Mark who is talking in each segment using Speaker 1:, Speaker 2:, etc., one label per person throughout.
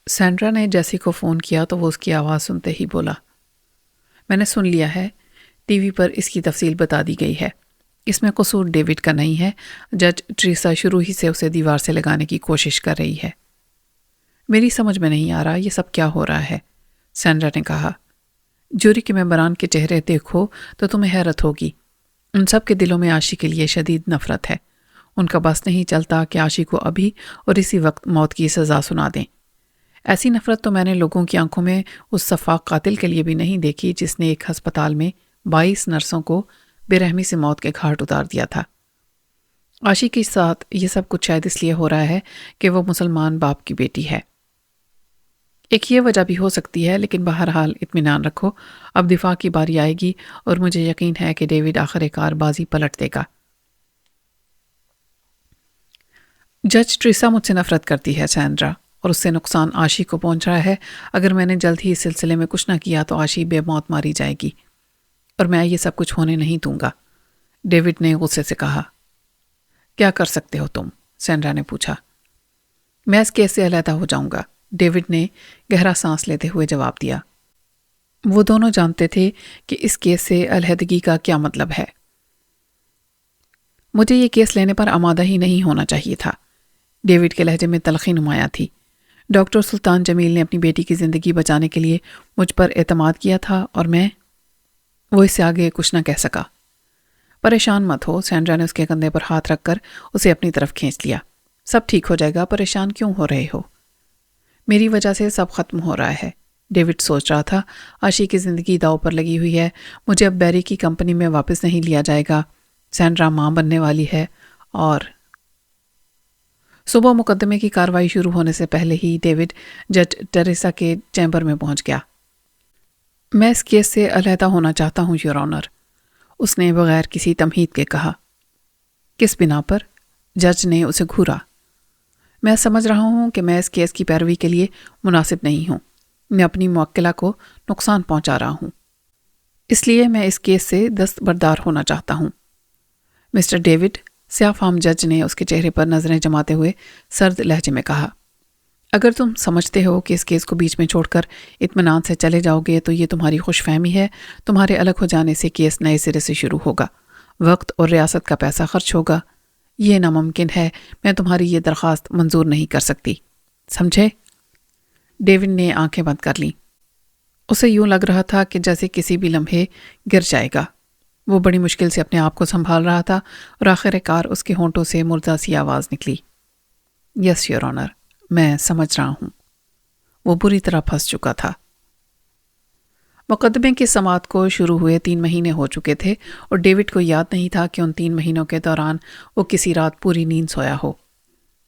Speaker 1: Sandra نے جیسی کو فون کیا تو وہ اس کی آواز سنتے ہی بولا، میں نے سن لیا ہے، ٹی وی پر اس کی تفصیل بتا دی گئی ہے۔ اس میں قصور ڈیوڈ کا نہیں ہے، جج ٹریسا شروع ہی سے اسے دیوار سے لگانے کی کوشش کر رہی ہے۔ میری سمجھ میں نہیں آ رہا یہ سب کیا ہو رہا ہے، سینڈرا نے کہا۔ جوری کے ممبران کے چہرے دیکھو تو تمہیں حیرت ہوگی۔ ان سب کے دلوں میں عاشی کے لیے شدید نفرت ہے۔ ان کا بس نہیں چلتا کہ عاشی کو ابھی اور اسی وقت موت کی سزا سنا دیں۔ ایسی نفرت تو میں نے لوگوں کی آنکھوں میں اس سفاک قاتل کے لیے بھی نہیں دیکھی جس نے ایک ہسپتال میں 22 نرسوں کو بے رحمی سے موت کے گھاٹ اتار دیا تھا۔ عاشی کے ساتھ یہ سب کچھ شاید اس لیے ہو رہا ہے کہ وہ مسلمان باپ کی بیٹی ہے۔ ایک یہ وجہ بھی ہو سکتی ہے، لیکن بہرحال اطمینان رکھو، اب دفاع کی باری آئے گی اور مجھے یقین ہے کہ ڈیوڈ آخر کار بازی پلٹ دے گا۔ جج ٹریسا مجھ سے نفرت کرتی ہے سینڈرا، اور اس سے نقصان عاشی کو پہنچ رہا ہے۔ اگر میں نے جلد ہی اس سلسلے میں کچھ نہ کیا تو عاشی بے موت ماری جائے گی، اور میں یہ سب کچھ ہونے نہیں دوں گا، ڈیوڈ نے غصے سے کہا۔ کیا کر سکتے ہو تم؟ سینڈرا نے پوچھا۔ میں اس کیس سے علیحدہ ہو جاؤں گا، ڈیوڈ نے گہرا سانس لیتے ہوئے جواب دیا۔ وہ دونوں جانتے تھے کہ اس کیس سے علیحدگی کا کیا مطلب ہے۔ مجھے یہ کیس لینے پر آمادہ ہی نہیں ہونا چاہیے تھا، ڈیوڈ کے لہجے میں تلخی نمایاں تھی۔ ڈاکٹر سلطان جمیل نے اپنی بیٹی کی زندگی بچانے کے لیے مجھ پر اعتماد کیا تھا، اور وہ اس سے آگے کچھ نہ کہہ سکا۔ پریشان مت ہو، سینڈرا نے اس کے کندھے پر ہاتھ رکھ کر اسے اپنی طرف کھینچ لیا۔ سب ٹھیک ہو جائے گا، پریشان کیوں ہو رہے ہو؟ میری وجہ سے سب ختم ہو رہا ہے، ڈیوڈ سوچ رہا تھا۔ عاشی کی زندگی داؤ پر لگی ہوئی ہے، مجھے اب بیری کی کمپنی میں واپس نہیں لیا جائے گا، سینڈرا ماں بننے والی ہے، اور صبح مقدمے کی کارروائی شروع ہونے سے پہلے ہی ڈیوڈ جج ٹریسا کے چیمبر میں پہنچ گیا۔ میں اس کیس سے علیحدہ ہونا چاہتا ہوں یور آنر، اس نے بغیر کسی تمہید کے کہا۔ کس بنا پر؟ جج نے اسے گھورا۔ میں سمجھ رہا ہوں کہ میں اس کیس کی پیروی کے لیے مناسب نہیں ہوں، میں اپنی موکلہ کو نقصان پہنچا رہا ہوں، اس لیے میں اس کیس سے دستبردار ہونا چاہتا ہوں۔ مسٹر ڈیوڈ، سیاہ فام جج نے اس کے چہرے پر نظریں جماتے ہوئے سرد لہجے میں کہا، اگر تم سمجھتے ہو کہ اس کیس کو بیچ میں چھوڑ کر اطمینان سے چلے جاؤ گے تو یہ تمہاری خوش فہمی ہے۔ تمہارے الگ ہو جانے سے کیس نئے سرے سے شروع ہوگا، وقت اور ریاست کا پیسہ خرچ ہوگا۔ یہ ناممکن ہے، میں تمہاری یہ درخواست منظور نہیں کر سکتی، سمجھے؟ ڈیوڈ نے آنکھیں بند کر لیں۔ اسے یوں لگ رہا تھا کہ جیسے کسی بھی لمحے گر جائے گا۔ وہ بڑی مشکل سے اپنے آپ کو سنبھال رہا تھا، اور آخر کار اس کے ہونٹوں سے مردہ سی آواز نکلی، یس یور آنر، میں سمجھ رہا ہوں۔ وہ بری طرح پھنس چکا تھا۔ مقدمے کی سماعت کو شروع ہوئے 3 مہینے ہو چکے تھے، اور ڈیوڈ کو یاد نہیں تھا کہ ان 3 مہینوں کے دوران وہ کسی رات پوری نیند سویا ہو۔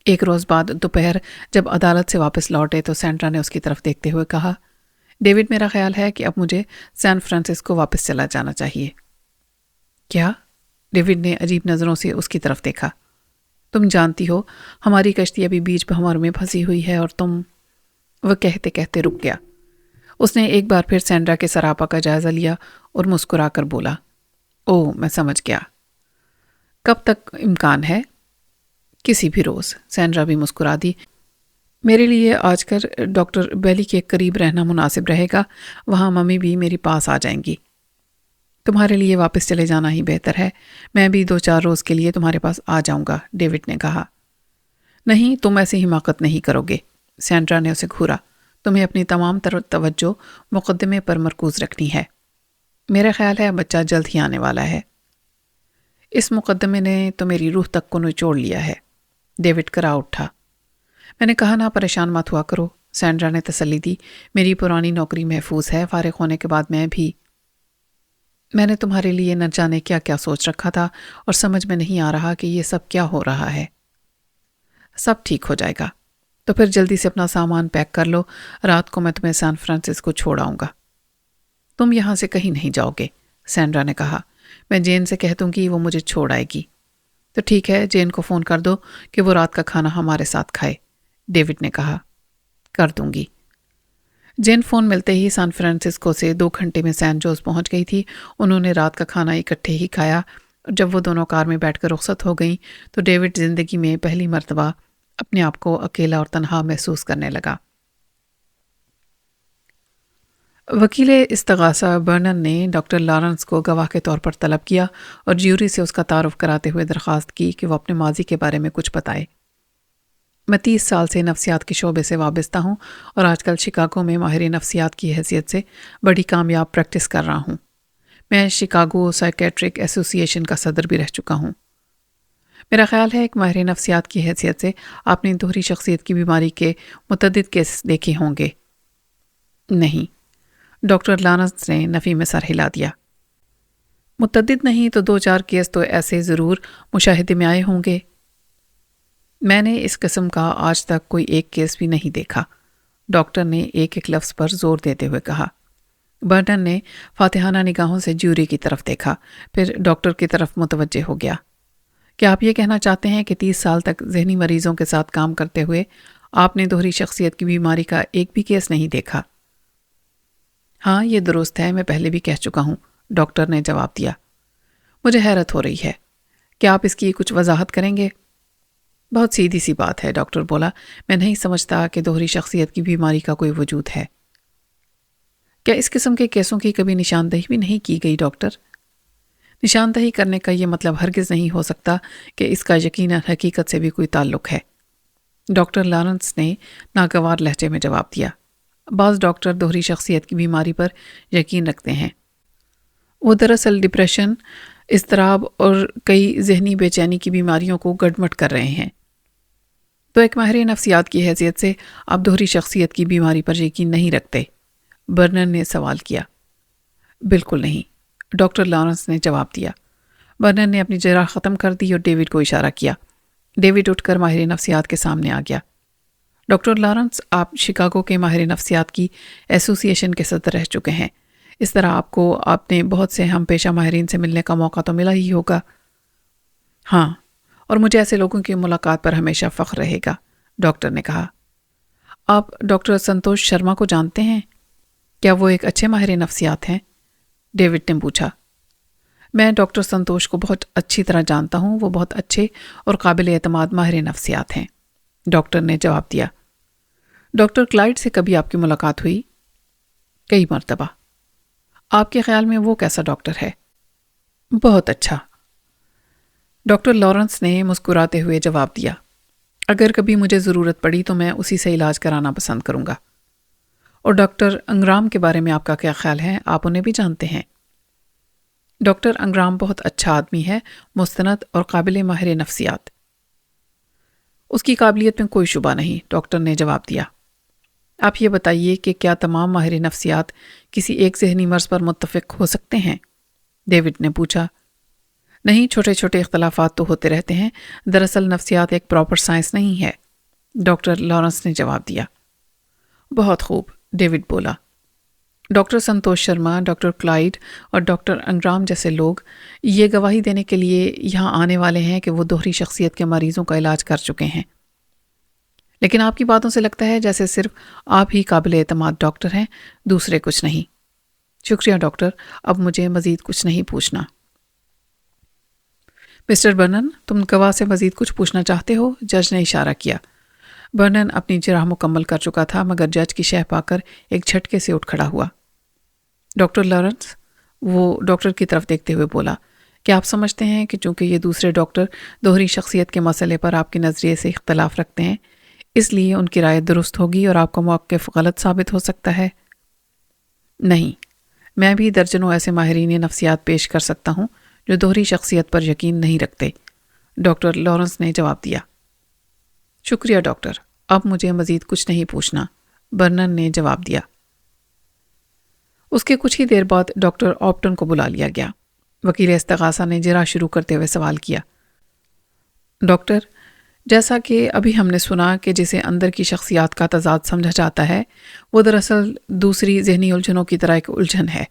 Speaker 1: ایک روز بعد دوپہر جب عدالت سے واپس لوٹے تو سینڈرا نے اس کی طرف دیکھتے ہوئے کہا، ڈیوڈ، میرا خیال ہے کہ اب مجھے سان فرانسسکو واپس چلا جانا چاہیے۔ کیا؟ ڈیوڈ نے عجیب نظروں سے اس کی طرف دیکھا۔ تم جانتی ہو ہماری کشتی ابھی بیچ بہمار میں پھنسی ہوئی ہے، اور تم… وہ کہتے کہتے رک گیا۔ اس نے ایک بار پھر سینڈرا کے سراپا کا جائزہ لیا اور مسکرا کر بولا، او میں سمجھ گیا۔ کب تک امکان ہے؟ کسی بھی روز، سینڈرا بھی مسکرا دی۔ میرے لیے آج کر ڈاکٹر بیلی کے قریب رہنا مناسب رہے گا، وہاں ممی بھی میری پاس آ جائیں گی۔ تمہارے لیے واپس چلے جانا ہی بہتر ہے، میں بھی 2-4 روز کے لیے تمہارے پاس آ جاؤں گا، ڈیوڈ نے کہا۔ نہیں، تم ایسی حماقت نہیں کرو گے، سینڈرا نے اسے گھورا۔ تمہیں اپنی تمام توجہ مقدمے پر مرکوز رکھنی ہے۔ میرا خیال ہے بچہ جلد ہی آنے والا ہے۔ اس مقدمے نے تو میری روح تک کو نچوڑ لیا ہے، ڈیوڈ کرا اٹھا۔ میں نے کہا نا، پریشان مت ہوا کرو، سینڈرا نے تسلی دی۔ میری پرانی نوکری محفوظ ہے، فارغ ہونے کے بعد میں نے تمہارے لیے نہ جانے کیا کیا سوچ رکھا تھا، اور سمجھ میں نہیں آ رہا کہ یہ سب کیا ہو رہا ہے۔ سب ٹھیک ہو جائے گا، تو پھر جلدی سے اپنا سامان پیک کر لو، رات کو میں تمہیں سان فرانسسکو چھوڑ آؤں گا۔ تم یہاں سے کہیں نہیں جاؤ گے، سینڈرا نے کہا۔ میں جین سے کہہ دوں گی، وہ مجھے چھوڑ آئے گی۔ تو ٹھیک ہے، جین کو فون کر دو کہ وہ رات کا کھانا ہمارے ساتھ کھائے، ڈیوڈ نے کہا۔ کر دوں گی۔ جین فون ملتے ہی سان فرانسسکو سے 2 گھنٹے میں سین جوز پہنچ گئی تھی۔ انہوں نے رات کا کھانا اکٹھے ہی کھایا، اور جب وہ دونوں کار میں بیٹھ کر رخصت ہو گئیں تو ڈیوڈ زندگی میں پہلی مرتبہ اپنے آپ کو اکیلا اور تنہا محسوس کرنے لگا۔ وکیل استغاثہ برنن نے ڈاکٹر لارنس کو گواہ کے طور پر طلب کیا اور جیوری سے اس کا تعارف کراتے ہوئے درخواست کی کہ وہ اپنے ماضی کے بارے میں کچھ بتائے۔ میں 30 سال سے نفسیات کے شعبے سے وابستہ ہوں اور آج کل شکاگو میں ماہر نفسیات کی حیثیت سے بڑی کامیاب پریکٹس کر رہا ہوں۔ میں شکاگو سائیکیٹرک ایسوسی ایشن کا صدر بھی رہ چکا ہوں۔ میرا خیال ہے ایک ماہر نفسیات کی حیثیت سے آپ نے دوہری شخصیت کی بیماری کے متعدد کیس دیکھے ہوں گے۔ نہیں، ڈاکٹر لارنس نے نفی میں سر ہلا دیا۔ متعدد نہیں تو 2-4 کیس تو ایسے ضرور مشاہدے میں آئے ہوں گے۔ میں نے اس قسم کا آج تک کوئی ایک کیس بھی نہیں دیکھا، ڈاکٹر نے ایک ایک لفظ پر زور دیتے ہوئے کہا۔ برنن نے فاتحانہ نگاہوں سے جیوری کی طرف دیکھا، پھر ڈاکٹر کی طرف متوجہ ہو گیا۔ کیا آپ یہ کہنا چاہتے ہیں کہ 30 سال تک ذہنی مریضوں کے ساتھ کام کرتے ہوئے آپ نے دوہری شخصیت کی بیماری کا ایک بھی کیس نہیں دیکھا؟ ہاں، یہ درست ہے، میں پہلے بھی کہہ چکا ہوں، ڈاکٹر نے جواب دیا۔ مجھے حیرت ہو رہی ہے، کیا آپ اس کی کچھ وضاحت کریں گے؟ بہت سیدھی سی بات ہے، ڈاکٹر بولا، میں نہیں سمجھتا کہ دوہری شخصیت کی بیماری کا کوئی وجود ہے۔ کیا اس قسم کے کیسوں کی کبھی نشاندہی بھی نہیں کی گئی ڈاکٹر؟ نشاندہی کرنے کا یہ مطلب ہرگز نہیں ہو سکتا کہ اس کا یقیناً حقیقت سے بھی کوئی تعلق ہے، ڈاکٹر لارنس نے ناگوار لہجے میں جواب دیا۔ بعض ڈاکٹر دوہری شخصیت کی بیماری پر یقین رکھتے ہیں۔ وہ دراصل ڈپریشن، اضطراب اور کئی ذہنی بے چینی کی بیماریوں کو گڑمٹ کر رہے ہیں۔ تو ایک ماہر نفسیات کی حیثیت سے آپ دوہری شخصیت کی بیماری پر یقین نہیں رکھتے؟ برنن نے سوال کیا۔ بالکل نہیں، ڈاکٹر لارنس نے جواب دیا۔ برنن نے اپنی جرح ختم کر دی اور ڈیوڈ کو اشارہ کیا۔ ڈیوڈ اٹھ کر ماہر نفسیات کے سامنے آ گیا۔ ڈاکٹر لارنس، آپ شکاگو کے ماہر نفسیات کی ایسوسی ایشن کے صدر رہ چکے ہیں، اس طرح آپ کو اپنے بہت سے ہم پیشہ ماہرین سے ملنے کا موقع تو ملا ہی ہوگا۔ ہاں، اور مجھے ایسے لوگوں کی ملاقات پر ہمیشہ فخر رہے گا، ڈاکٹر نے کہا۔ آپ ڈاکٹر سنتوش شرما کو جانتے ہیں؟ کیا وہ ایک اچھے ماہر نفسیات ہیں؟ ڈیوڈ نے پوچھا۔ میں ڈاکٹر سنتوش کو بہت اچھی طرح جانتا ہوں، وہ بہت اچھے اور قابل اعتماد ماہر نفسیات ہیں، ڈاکٹر نے جواب دیا۔ ڈاکٹر کلائڈ سے کبھی آپ کی ملاقات ہوئی؟ کئی مرتبہ۔ آپ کے خیال میں وہ کیسا ڈاکٹر ہے؟ بہت اچھا، ڈاکٹر لارنس نے مسکراتے ہوئے جواب دیا۔ اگر کبھی مجھے ضرورت پڑی تو میں اسی سے علاج کرانا پسند کروں گا۔ اور ڈاکٹر انگرام کے بارے میں آپ کا کیا خیال ہے؟ آپ انہیں بھی جانتے ہیں؟ ڈاکٹر انگرام بہت اچھا آدمی ہے، مستند اور قابل ماہر نفسیات۔ اس کی قابلیت میں کوئی شبہ نہیں، ڈاکٹر نے جواب دیا۔ آپ یہ بتائیے کہ کیا تمام ماہر نفسیات کسی ایک ذہنی مرض پر متفق ہو سکتے ہیں؟ ڈیوڈ نے پوچھا۔ نہیں، چھوٹے چھوٹے اختلافات تو ہوتے رہتے ہیں، دراصل نفسیات ایک پراپر سائنس نہیں ہے، ڈاکٹر لارنس نے جواب دیا۔ بہت خوب، ڈیوڈ بولا۔ ڈاکٹر سنتوش شرما، ڈاکٹر کلائڈ اور ڈاکٹر انگرام جیسے لوگ یہ گواہی دینے کے لیے یہاں آنے والے ہیں کہ وہ دوہری شخصیت کے مریضوں کا علاج کر چکے ہیں، لیکن آپ کی باتوں سے لگتا ہے جیسے صرف آپ ہی قابل اعتماد ڈاکٹر ہیں، دوسرے کچھ نہیں۔ شکریہ ڈاکٹر، اب مجھے مزید کچھ نہیں پوچھنا۔ مسٹر برنن، تم گواہ سے مزید کچھ پوچھنا چاہتے ہو؟ جج نے اشارہ کیا۔ برنن اپنی جرح مکمل کر چکا تھا، مگر جج کی شہ پا کر ایک جھٹکے سے اٹھ کھڑا ہوا۔ ڈاکٹر لارنس، وہ ڈاکٹر کی طرف دیکھتے ہوئے بولا، کیا آپ سمجھتے ہیں کہ چونکہ یہ دوسرے ڈاکٹر دوہری شخصیت کے مسئلے پر آپ کے نظریے سے اختلاف رکھتے ہیں، اس لیے ان کی رائے درست ہوگی اور آپ کا موقف غلط ثابت ہو سکتا ہے؟ نہیں، میں بھی درجنوں ایسے ماہرین نفسیات پیش کر سکتا ہوں جو دوہری شخصیت پر یقین نہیں رکھتے، ڈاکٹر لارنس نے جواب دیا۔ شکریہ ڈاکٹر، اب مجھے مزید کچھ نہیں پوچھنا، برنن نے جواب دیا۔ اس کے کچھ ہی دیر بعد ڈاکٹر آپٹن کو بلا لیا گیا۔ وکیل استغاثہ نے جرح شروع کرتے ہوئے سوال کیا۔ ڈاکٹر، جیسا کہ ابھی ہم نے سنا کہ جسے اندر کی شخصیات کا تضاد سمجھا جاتا ہے، وہ دراصل دوسری ذہنی الجھنوں کی طرح ایک الجھن ہے۔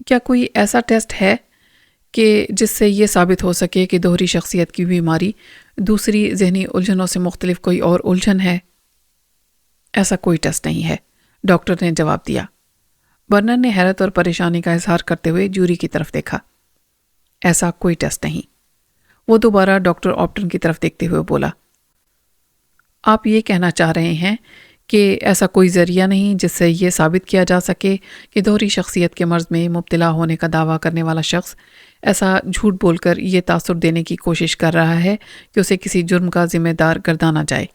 Speaker 1: کیا کوئی ایسا ٹیسٹ ہے کہ جس سے یہ ثابت ہو سکے کہ دوہری شخصیت کی بیماری دوسری ذہنی الجھنوں سے مختلف کوئی اور الجھن ہے؟ ایسا کوئی ٹیسٹ نہیں ہے، ڈاکٹر نے جواب دیا۔ برنن نے حیرت اور پریشانی کا اظہار کرتے ہوئے جوری کی طرف دیکھا۔ ایسا کوئی ٹیسٹ نہیں، وہ دوبارہ ڈاکٹر آپٹن کی طرف دیکھتے ہوئے بولا۔ آپ یہ کہنا چاہ رہے ہیں کہ ایسا کوئی ذریعہ نہیں جس سے یہ ثابت کیا جا سکے کہ دوہری شخصیت کے مرض میں مبتلا ہونے کا دعویٰ کرنے والا شخص ایسا جھوٹ بول کر یہ تاثر دینے کی کوشش کر رہا ہے کہ اسے کسی جرم کا ذمہ دار گردانا جائے؟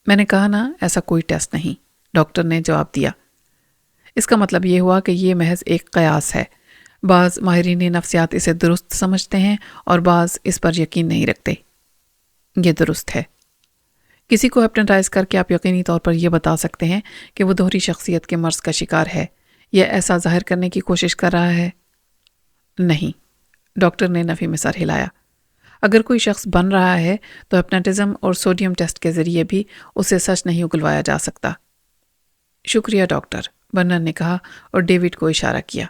Speaker 1: میں نے کہا نا، ایسا کوئی ٹیسٹ نہیں، ڈاکٹر نے جواب دیا۔ اس کا مطلب یہ ہوا کہ یہ محض ایک قیاس ہے۔ بعض ماہرین نفسیات اسے درست سمجھتے ہیں اور بعض اس پر یقین نہیں رکھتے۔ یہ درست ہے۔ کسی کو ہپنوٹائز کر کے آپ یقینی طور پر یہ بتا سکتے ہیں کہ وہ دوہری شخصیت کے مرض کا شکار ہے یا ایسا ظاہر کرنے کی کوشش کر رہا ہے؟ نہیں، ڈاکٹر نے نفی میں سر ہلایا۔ اگر کوئی شخص بن رہا ہے تو ہپناٹزم اور سوڈیم ٹیسٹ کے ذریعے بھی اسے سچ نہیں اگلوایا جا سکتا۔ شکریہ ڈاکٹر، برنر نے کہا اور ڈیوڈ کو اشارہ کیا۔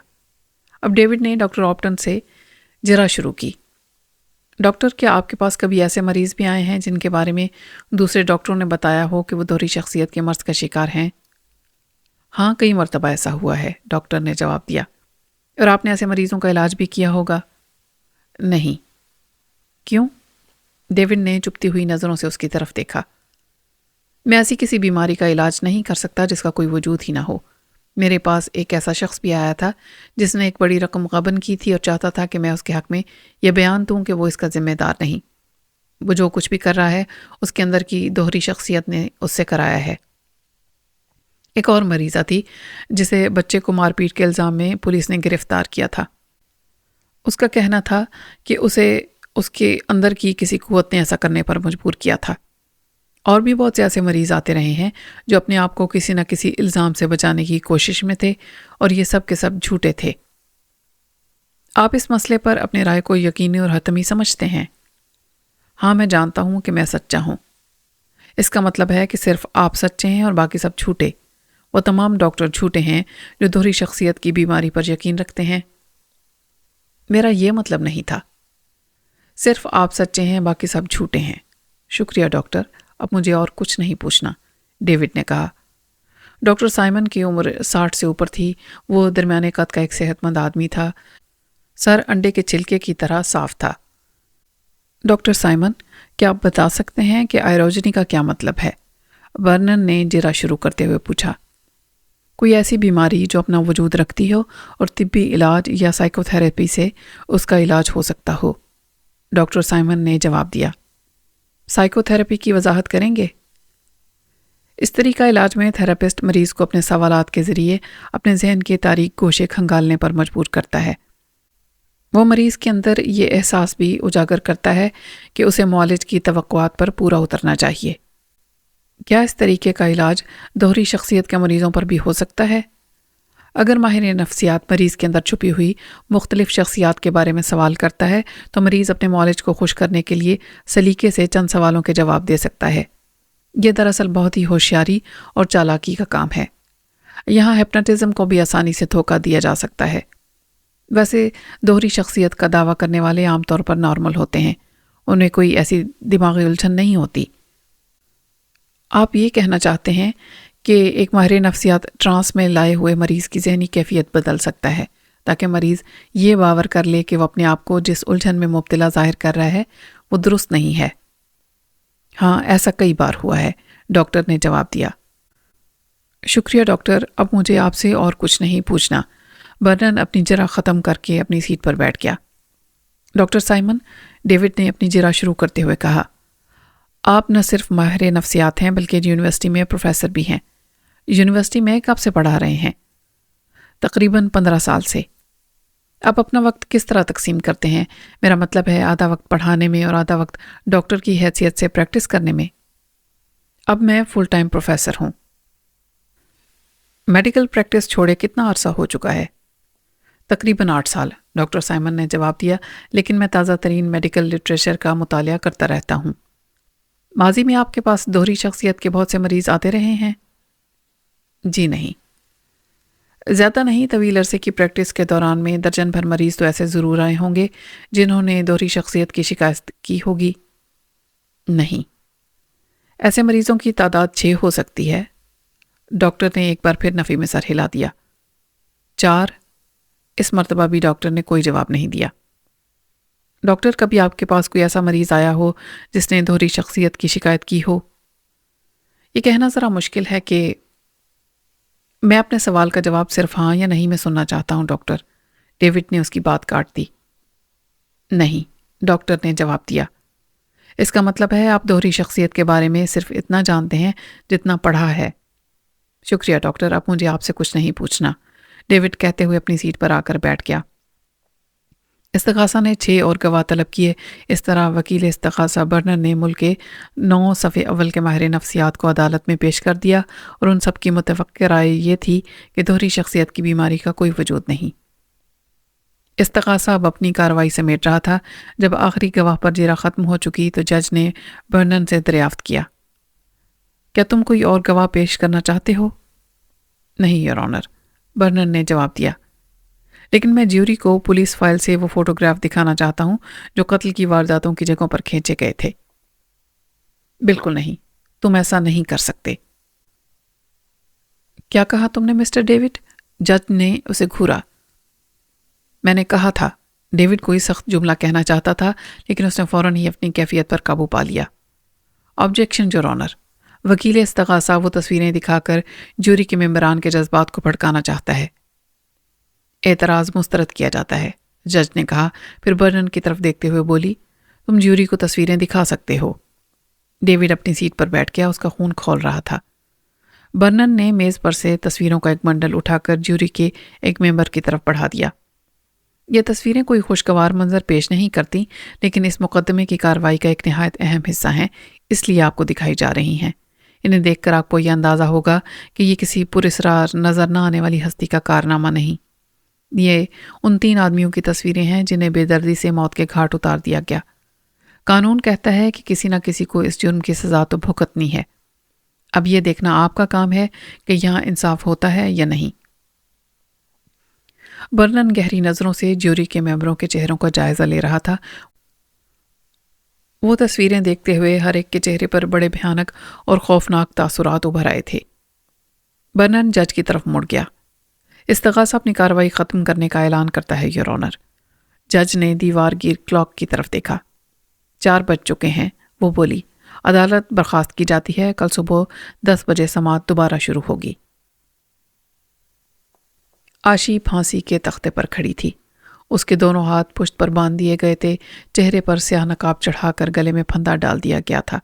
Speaker 1: اب ڈیوڈ نے ڈاکٹر آپٹن سے جرا شروع کی۔ ڈاکٹر، کیا آپ کے پاس کبھی ایسے مریض بھی آئے ہیں جن کے بارے میں دوسرے ڈاکٹروں نے بتایا ہو کہ وہ دوہری شخصیت کے مرض کا شکار ہیں؟ ہاں، کئی مرتبہ ایسا ہوا ہے، ڈاکٹر نے جواب دیا۔ اور آپ نے ایسے مریضوں کا علاج بھی کیا ہوگا؟ نہیں۔ کیوں؟ ڈیوڈ نے چپتی ہوئی نظروں سے اس کی طرف دیکھا۔ میں ایسی کسی بیماری کا علاج نہیں کر سکتا جس کا کوئی وجود ہی نہ ہو۔ میرے پاس ایک ایسا شخص بھی آیا تھا جس نے ایک بڑی رقم غبن کی تھی اور چاہتا تھا کہ میں اس کے حق میں یہ بیان دوں کہ وہ اس کا ذمہ دار نہیں۔ وہ جو کچھ بھی کر رہا ہے اس کے اندر کی دوہری شخصیت نے اس سے کرایا ہے۔ ایک اور مریضہ تھی جسے بچے کو مار پیٹ کے الزام میں پولیس نے گرفتار کیا تھا۔ اس کا کہنا تھا کہ اسے اس کے اندر کی کسی قوت نے ایسا کرنے پر مجبور کیا تھا۔ اور بھی بہت سے ایسے مریض آتے رہے ہیں جو اپنے آپ کو کسی نہ کسی الزام سے بچانے کی کوشش میں تھے، اور یہ سب کے سب جھوٹے تھے۔ آپ اس مسئلے پر اپنے رائے کو یقینی اور حتمی سمجھتے ہیں؟ ہاں، میں جانتا ہوں کہ میں سچا ہوں۔ اس کا مطلب ہے کہ صرف آپ سچے ہیں اور باقی سب جھوٹے۔ وہ تمام ڈاکٹر جھوٹے ہیں جو دوہری شخصیت کی بیماری پر یقین رکھتے ہیں۔ میرا یہ مطلب نہیں تھا۔ صرف آپ سچے ہیں، باقی سب جھوٹے ہیں۔ شکریہ ڈاکٹر، اب مجھے اور کچھ نہیں پوچھنا، ڈیوڈ نے کہا۔ ڈاکٹر سائمن کی عمر 60 سے اوپر تھی۔ وہ درمیانے قد کا ایک صحت مند آدمی تھا۔ سر انڈے کے چھلکے کی طرح صاف تھا۔ ڈاکٹر سائمن، کیا آپ بتا سکتے ہیں کہ آئروجنی کا کیا مطلب ہے؟ برنن نے جرا شروع کرتے ہوئے پوچھا۔ کوئی ایسی بیماری جو اپنا وجود رکھتی ہو اور طبی علاج یا سائیکو تھراپی سے اس کا علاج ہو سکتا ہو، ڈاکٹر سائمن نے جواب دیا۔ سائیکو تھراپی کی وضاحت کریں گے؟ اس طریقہ علاج میں تھراپسٹ مریض کو اپنے سوالات کے ذریعے اپنے ذہن کے تاریک گوشے کھنگالنے پر مجبور کرتا ہے۔ وہ مریض کے اندر یہ احساس بھی اجاگر کرتا ہے کہ اسے معالج کی توقعات پر پورا اترنا چاہیے۔ کیا اس طریقے کا علاج دوہری شخصیت کے مریضوں پر بھی ہو سکتا ہے؟ اگر ماہر نفسیات مریض کے اندر چھپی ہوئی مختلف شخصیات کے بارے میں سوال کرتا ہے تو مریض اپنے معالج کو خوش کرنے کے لیے سلیقے سے چند سوالوں کے جواب دے سکتا ہے۔ یہ دراصل بہت ہی ہوشیاری اور چالاکی کا کام ہے۔ یہاں ہپناٹزم کو بھی آسانی سے دھوکہ دیا جا سکتا ہے۔ ویسے دوہری شخصیت کا دعویٰ کرنے والے عام طور پر نارمل ہوتے ہیں، انہیں کوئی ایسی دماغی الجھن نہیں ہوتی۔ آپ یہ کہنا چاہتے ہیں کہ ایک ماہر نفسیات ٹرانس میں لائے ہوئے مریض کی ذہنی کیفیت بدل سکتا ہے تاکہ مریض یہ باور کر لے کہ وہ اپنے آپ کو جس الجھن میں مبتلا ظاہر کر رہا ہے وہ درست نہیں ہے۔ ہاں، ایسا کئی بار ہوا ہے، ڈاکٹر نے جواب دیا۔ شکریہ ڈاکٹر، اب مجھے آپ سے اور کچھ نہیں پوچھنا۔ برنن اپنی جرح ختم کر کے اپنی سیٹ پر بیٹھ گیا۔ ڈاکٹر سائمن، ڈیوڈ نے اپنی جرح شروع کرتے ہوئے کہا، آپ نہ صرف ماہر نفسیات ہیں بلکہ یونیورسٹی میں پروفیسر بھی ہیں۔ یونیورسٹی میں کب سے پڑھا رہے ہیں؟ تقریباً 15 سال سے۔ آپ اپنا وقت کس طرح تقسیم کرتے ہیں؟ میرا مطلب ہے آدھا وقت پڑھانے میں اور آدھا وقت ڈاکٹر کی حیثیت سے پریکٹس کرنے میں۔ اب میں فل ٹائم پروفیسر ہوں۔ میڈیکل پریکٹس چھوڑے کتنا عرصہ ہو چکا ہے؟ تقریباً 8 سال، ڈاکٹر سائمن نے جواب دیا، لیکن میں تازہ ترین میڈیکل لٹریچر کا مطالعہ کرتا رہتا ہوں۔ ماضی میں آپ کے پاس دوہری شخصیت کے بہت سے مریض آتے رہے ہیں؟ جی نہیں، زیادہ نہیں۔ طویل عرصے کی پریکٹس کے دوران میں درجن بھر مریض تو ایسے ضرور آئے ہوں گے جنہوں نے دوہری شخصیت کی شکایت کی ہوگی۔ نہیں، ایسے مریضوں کی تعداد 6 ہو سکتی ہے۔ ڈاکٹر نے ایک بار پھر نفی میں سر ہلا دیا۔ 4؟ اس مرتبہ بھی ڈاکٹر نے کوئی جواب نہیں دیا۔ ڈاکٹر، کبھی آپ کے پاس کوئی ایسا مریض آیا ہو جس نے دوہری شخصیت کی شکایت کی ہو؟ یہ کہنا ذرا مشکل ہے کہ میں اپنے سوال کا جواب صرف ہاں یا نہیں میں سننا چاہتا ہوں ڈاکٹر، ڈیوڈ نے اس کی بات کاٹ دی۔ نہیں، ڈاکٹر نے جواب دیا۔ اس کا مطلب ہے آپ دوہری شخصیت کے بارے میں صرف اتنا جانتے ہیں جتنا پڑھا ہے۔ شکریہ ڈاکٹر، اب مجھے آپ سے کچھ نہیں پوچھنا، ڈیوڈ کہتے ہوئے اپنی سیٹ پر آ کر بیٹھ گیا۔ استغاثہ نے 6 اور گواہ طلب کیے۔ اس طرح وکیل استغاثہ برنر نے ملک کے 9 صف اول کے ماہر نفسیات کو عدالت میں پیش کر دیا اور ان سب کی متفق رائے یہ تھی کہ دوہری شخصیت کی بیماری کا کوئی وجود نہیں۔ استغاثہ اب اپنی کارروائی سمیٹ رہا تھا۔ جب آخری گواہ پر جرا ختم ہو چکی تو جج نے برنن سے دریافت کیا، کیا تم کوئی اور گواہ پیش کرنا چاہتے ہو؟ نہیں یور آنر، برنن نے جواب دیا، لیکن میں جیوری کو پولیس فائل سے وہ فوٹوگراف دکھانا چاہتا ہوں جو قتل کی وارداتوں کی جگہوں پر کھینچے گئے تھے۔ بالکل نہیں، تم ایسا نہیں کر سکتے۔ کیا کہا تم نے مسٹر ڈیوڈ؟ جج نے اسے گھورا۔ میں نے کہا تھا۔ ڈیوڈ کوئی سخت جملہ کہنا چاہتا تھا لیکن اس نے فوراً ہی اپنی کیفیت پر قابو پا لیا۔ آبجیکشن یور آنر، وکیل استغاثہ وہ تصویریں دکھا کر جوری کے ممبران کے جذبات کو بھڑکانا چاہتا ہے۔ اعتراض مسترد کیا جاتا ہے، جج نے کہا، پھر برنن کی طرف دیکھتے ہوئے بولی، تم جیوری کو تصویریں دکھا سکتے ہو۔ ڈیوڈ اپنی سیٹ پر بیٹھ گیا، اس کا خون کھول رہا تھا۔ برنن نے میز پر سے تصویروں کا ایک بنڈل اٹھا کر جیوری کے ایک ممبر کی طرف بڑھا دیا۔ یہ تصویریں کوئی خوشگوار منظر پیش نہیں کرتی، لیکن اس مقدمے کی کارروائی کا ایک نہایت اہم حصہ ہیں، اس لیے آپ کو دکھائی جا رہی ہیں۔ انہیں دیکھ کر آپ کو یہ اندازہ ہوگا کہ یہ کسی پراسرار نظر نہ آنے والی ہستی کا کارنامہ نہیں۔ یہ ان 3 آدمیوں کی تصویریں ہیں جنہیں بے دردی سے موت کے گھاٹ اتار دیا گیا۔ قانون کہتا ہے کہ کسی نہ کسی کو اس جرم کی سزا تو بھگتنی ہے۔ اب یہ دیکھنا آپ کا کام ہے کہ یہاں انصاف ہوتا ہے یا نہیں۔ برنن گہری نظروں سے جیوری کے ممبروں کے چہروں کا جائزہ لے رہا تھا۔ وہ تصویریں دیکھتے ہوئے ہر ایک کے چہرے پر بڑے بھیانک اور خوفناک تاثرات ابھر آئے تھے۔ برنن جج کی طرف مڑ گیا۔ استغاثہ اپنی کارروائی ختم کرنے کا اعلان کرتا ہے یور آنر۔ جج نے دیوار گیر کلاک کی طرف دیکھا۔ 4 بج چکے ہیں، وہ بولی۔ عدالت برخاست کی جاتی ہے، کل صبح 10 بجے سماعت دوبارہ شروع ہوگی۔ آشی پھانسی کے تختے پر کھڑی تھی۔ اس کے دونوں ہاتھ پشت پر باندھ دیے گئے تھے، چہرے پر سیاہ نقاب چڑھا کر گلے میں پھندا ڈال دیا گیا تھا۔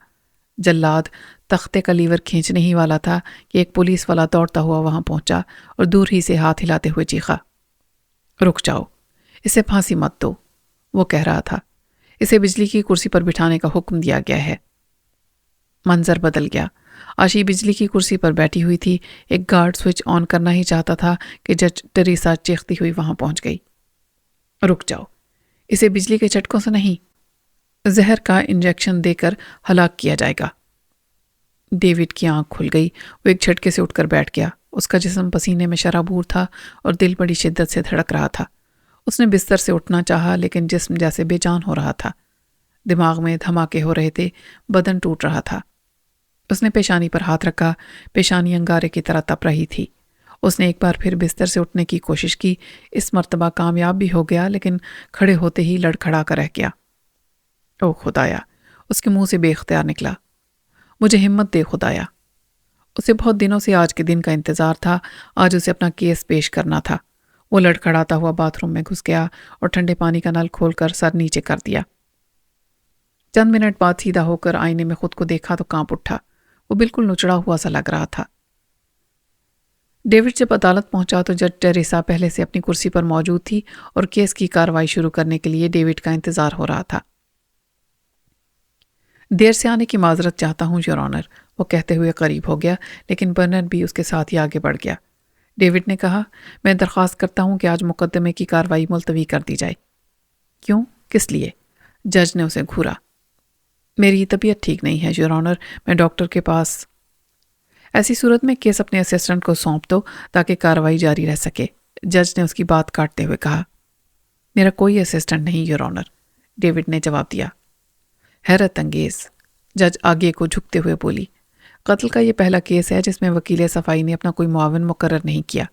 Speaker 1: جلاد تختے کا لیور کھینچنے ہی والا تھا کہ ایک پولیس والا دوڑتا ہوا وہاں پہنچا اور دور ہی سے ہاتھ ہلاتے ہوئے چیخا، رک جاؤ، اسے پھانسی مت دو۔ وہ کہہ رہا تھا، اسے بجلی کی کرسی پر بٹھانے کا حکم دیا گیا ہے۔ منظر بدل گیا۔ آشی بجلی کی کرسی پر بیٹھی ہوئی تھی۔ ایک گارڈ سوئچ آن کرنا ہی چاہتا تھا کہ جج ٹریسا چیختی ہوئی وہاں پہنچ گئی، رک جاؤ، اسے بجلی کے جھٹکوں سے نہیں، زہر کا انجیکشن دے کر ہلاک کیا جائے گا۔ ڈیوڈ کی آنکھ کھل گئی، وہ ایک جھٹکے سے اٹھ کر بیٹھ گیا۔ اس کا جسم پسینے میں شرابور تھا اور دل بڑی شدت سے دھڑک رہا تھا۔ اس نے بستر سے اٹھنا چاہا لیکن جسم جیسے بے جان ہو رہا تھا۔ دماغ میں دھماکے ہو رہے تھے، بدن ٹوٹ رہا تھا۔ اس نے پیشانی پر ہاتھ رکھا، پیشانی انگارے کی طرح تپ رہی تھی۔ اس نے ایک بار پھر بستر سے اٹھنے کی کوشش کی، اس مرتبہ کامیاب بھی ہو گیا لیکن کھڑے ہوتے ہی لڑکھڑا کر رہ گیا۔ او خدایا، اس کے منہ سے بے اختیار نکلا، مجھے ہمت دے خدایا۔ اسے بہت دنوں سے آج کے دن کا انتظار تھا، آج اسے اپنا کیس پیش کرنا تھا۔ وہ لڑکھڑاتا ہوا باتھ روم میں گھس گیا اور ٹھنڈے پانی کا نل کھول کر سر نیچے کر دیا۔ چند منٹ بعد سیدھا ہو کر آئینے میں خود کو دیکھا تو کانپ اٹھا۔ وہ بالکل نچڑا ہوا سا لگ رہا تھا۔ ڈیوڈ جب عدالت پہنچا تو جج ٹریسا پہلے سے اپنی کرسی پر موجود تھی اور کیس کی کارروائی شروع کرنے کے لیے ڈیوڈ کا انتظار ہو رہا تھا۔ دیر سے آنے کی معذرت چاہتا ہوں یور آنر، وہ کہتے ہوئے قریب ہو گیا، لیکن برنر بھی اس کے ساتھ ہی آگے بڑھ گیا۔ ڈیوڈ نے کہا، میں درخواست کرتا ہوں کہ آج مقدمے کی کارروائی ملتوی کر دی جائے۔ کیوں؟ کس لیے؟ جج نے اسے گھورا۔ میری طبیعت ٹھیک نہیں ہے یور آنر، میں ڈاکٹر کے پاس۔ ایسی صورت میں کیس اپنے اسسٹنٹ کو سونپ دو تاکہ کارروائی جاری رہ سکے، جج نے اس کی بات کاٹتے ہوئے کہا۔ میرا کوئی اسسٹنٹ نہیں یور آنر، ڈیوڈ نے جواب دیا۔ حیرت انگیز، جج آگے کو جھکتے ہوئے بولی، قتل کا یہ پہلا کیس ہے جس میں وکیل صفائی نے اپنا کوئی معاون مقرر نہیں کیا۔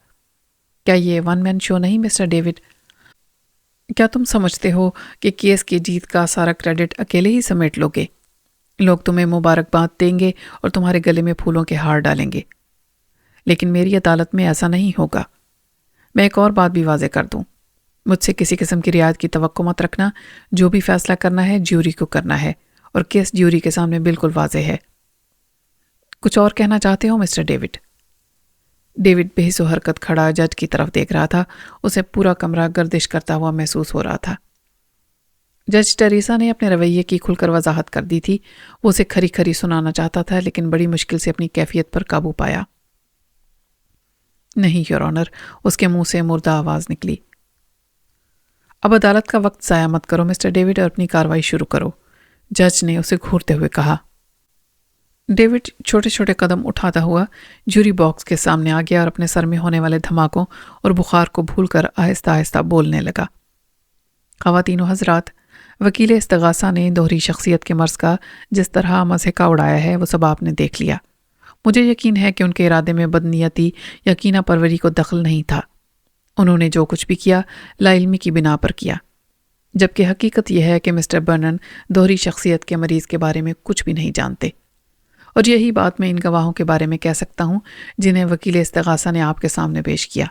Speaker 1: کیا یہ ون مین شو نہیں مسٹر ڈیوڈ؟ کیا تم سمجھتے ہو کہ کیس کی جیت کا سارا کریڈٹ اکیلے ہی سمیٹ لو گے؟ لوگ تمہیں مبارکباد دیں گے اور تمہارے گلے میں پھولوں کے ہار ڈالیں گے، لیکن میری عدالت میں ایسا نہیں ہوگا۔ میں ایک اور بات بھی واضح کر دوں، مجھ سے کسی قسم کی رعایت کی توقع مت رکھنا۔ جو بھی فیصلہ کرنا ہے جیوری کو کرنا ہے، اور کیس جیوری کے سامنے بالکل واضح ہے۔ کچھ اور کہنا چاہتے ہو مسٹر ڈیوڈ؟ ڈیوڈ بے حس و حرکت کھڑا جج کی طرف دیکھ رہا تھا۔ اسے پورا کمرہ گردش کرتا ہوا محسوس ہو رہا تھا۔ جج ٹریسا نے اپنے رویے کی کھل کر وضاحت کر دی تھی۔ وہ اسے کھری کھری سنانا چاہتا تھا، لیکن بڑی مشکل سے اپنی کیفیت پر قابو پایا۔ نہیں یور آنر، اس کے منہ سے مردہ آواز نکلی۔ اب عدالت کا وقت ضائع مت کرو مسٹر ڈیوڈ اور اپنی کارروائی شروع کرو، جج نے اسے گھورتے ہوئے کہا۔ ڈیوڈ چھوٹے چھوٹے قدم اٹھاتا ہوا جوری باکس کے سامنے آ گیا اور اپنے سر میں ہونے والے دھماکوں اور بخار کو بھول کر آہستہ آہستہ بولنے لگا۔ خواتین و حضرات، وکیل استغاثہ نے دوہری شخصیت کے مرض کا جس طرح مضحکہ اڑایا ہے وہ سب آپ نے دیکھ لیا۔ مجھے یقین ہے کہ ان کے ارادے میں بدنیتی یا کینہ پروری کو دخل نہیں تھا۔ انہوں نے جو کچھ بھی کیا لا علمی کی بنا پر کیا، جبکہ حقیقت یہ ہے کہ مسٹر برنن دوہری شخصیت کے مریض کے بارے میں کچھ بھی نہیں جانتے، اور یہی بات میں ان گواہوں کے بارے میں کہہ سکتا ہوں جنہیں وکیل استغاثہ نے آپ کے سامنے پیش کیا۔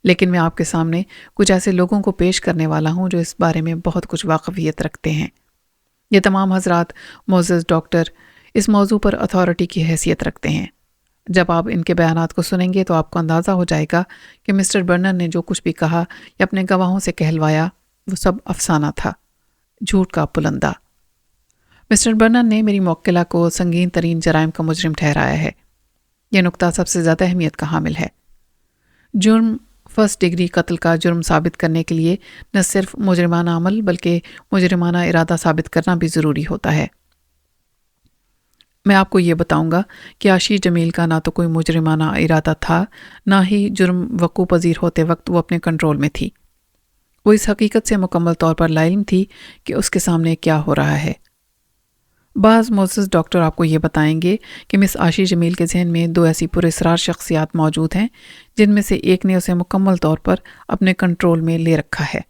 Speaker 1: لیکن میں آپ کے سامنے کچھ ایسے لوگوں کو پیش کرنے والا ہوں جو اس بارے میں بہت کچھ واقفیت رکھتے ہیں۔ یہ تمام حضرات معزز ڈاکٹر اس موضوع پر اتھارٹی کی حیثیت رکھتے ہیں۔ جب آپ ان کے بیانات کو سنیں گے تو آپ کو اندازہ ہو جائے گا کہ مسٹر برنن نے جو کچھ بھی کہا یا اپنے گواہوں سے کہلوایا وہ سب افسانہ تھا، جھوٹ کا پلندہ۔ مسٹر برنن نے میری موکلہ کو سنگین ترین جرائم کا مجرم ٹھہرایا ہے۔ یہ نقطہ سب سے زیادہ اہمیت کا حامل ہے۔ جرم فرسٹ ڈگری قتل کا جرم ثابت کرنے کے لیے نہ صرف مجرمانہ عمل بلکہ مجرمانہ ارادہ ثابت کرنا بھی ضروری ہوتا ہے۔ میں آپ کو یہ بتاؤں گا کہ آشیش جمیل کا نہ تو کوئی مجرمانہ ارادہ تھا، نہ ہی جرم وقوع پذیر ہوتے وقت وہ اپنے کنٹرول میں تھی۔ وہ اس حقیقت سے مکمل طور پر لاعلم تھی کہ اس کے سامنے کیا ہو رہا ہے۔ بعض معزز ڈاکٹر آپ کو یہ بتائیں گے کہ مس آشیش جمیل کے ذہن میں دو ایسی پراسرار شخصیات موجود ہیں جن میں سے ایک نے اسے مکمل طور پر اپنے کنٹرول میں لے رکھا ہے۔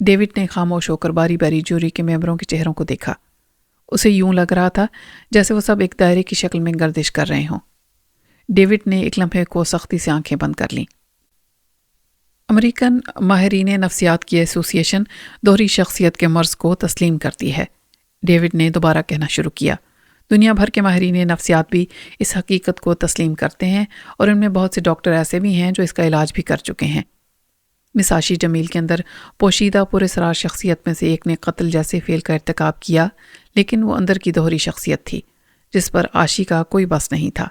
Speaker 1: ڈیوڈ نے خاموش ہو کر باری باری جوری کے ممبروں کے چہروں کو دیکھا۔ اسے یوں لگ رہا تھا جیسے وہ سب ایک دائرے کی شکل میں گردش کر رہے ہوں۔ ڈیوڈ نے ایک لمحے کو سختی سے آنکھیں بند کر لیں۔ امریکن ماہرین نفسیات کی ایسوسی ایشن دوہری شخصیت کے مرض کو تسلیم کرتی ہے، ڈیوڈ نے دوبارہ کہنا شروع کیا۔ دنیا بھر کے ماہرین نفسیات بھی اس حقیقت کو تسلیم کرتے ہیں، اور ان میں بہت سے ڈاکٹر ایسے بھی ہیں جو اس کا علاج بھی کر چکے ہیں۔ مس آشیش جمیل کے اندر پوشیدہ پراسرار شخصیت میں سے ایک نے قتل جیسے فعل کا ارتکاب کیا، لیکن وہ اندر کی دوہری شخصیت تھی جس پر آشی کا کوئی بس نہیں تھا۔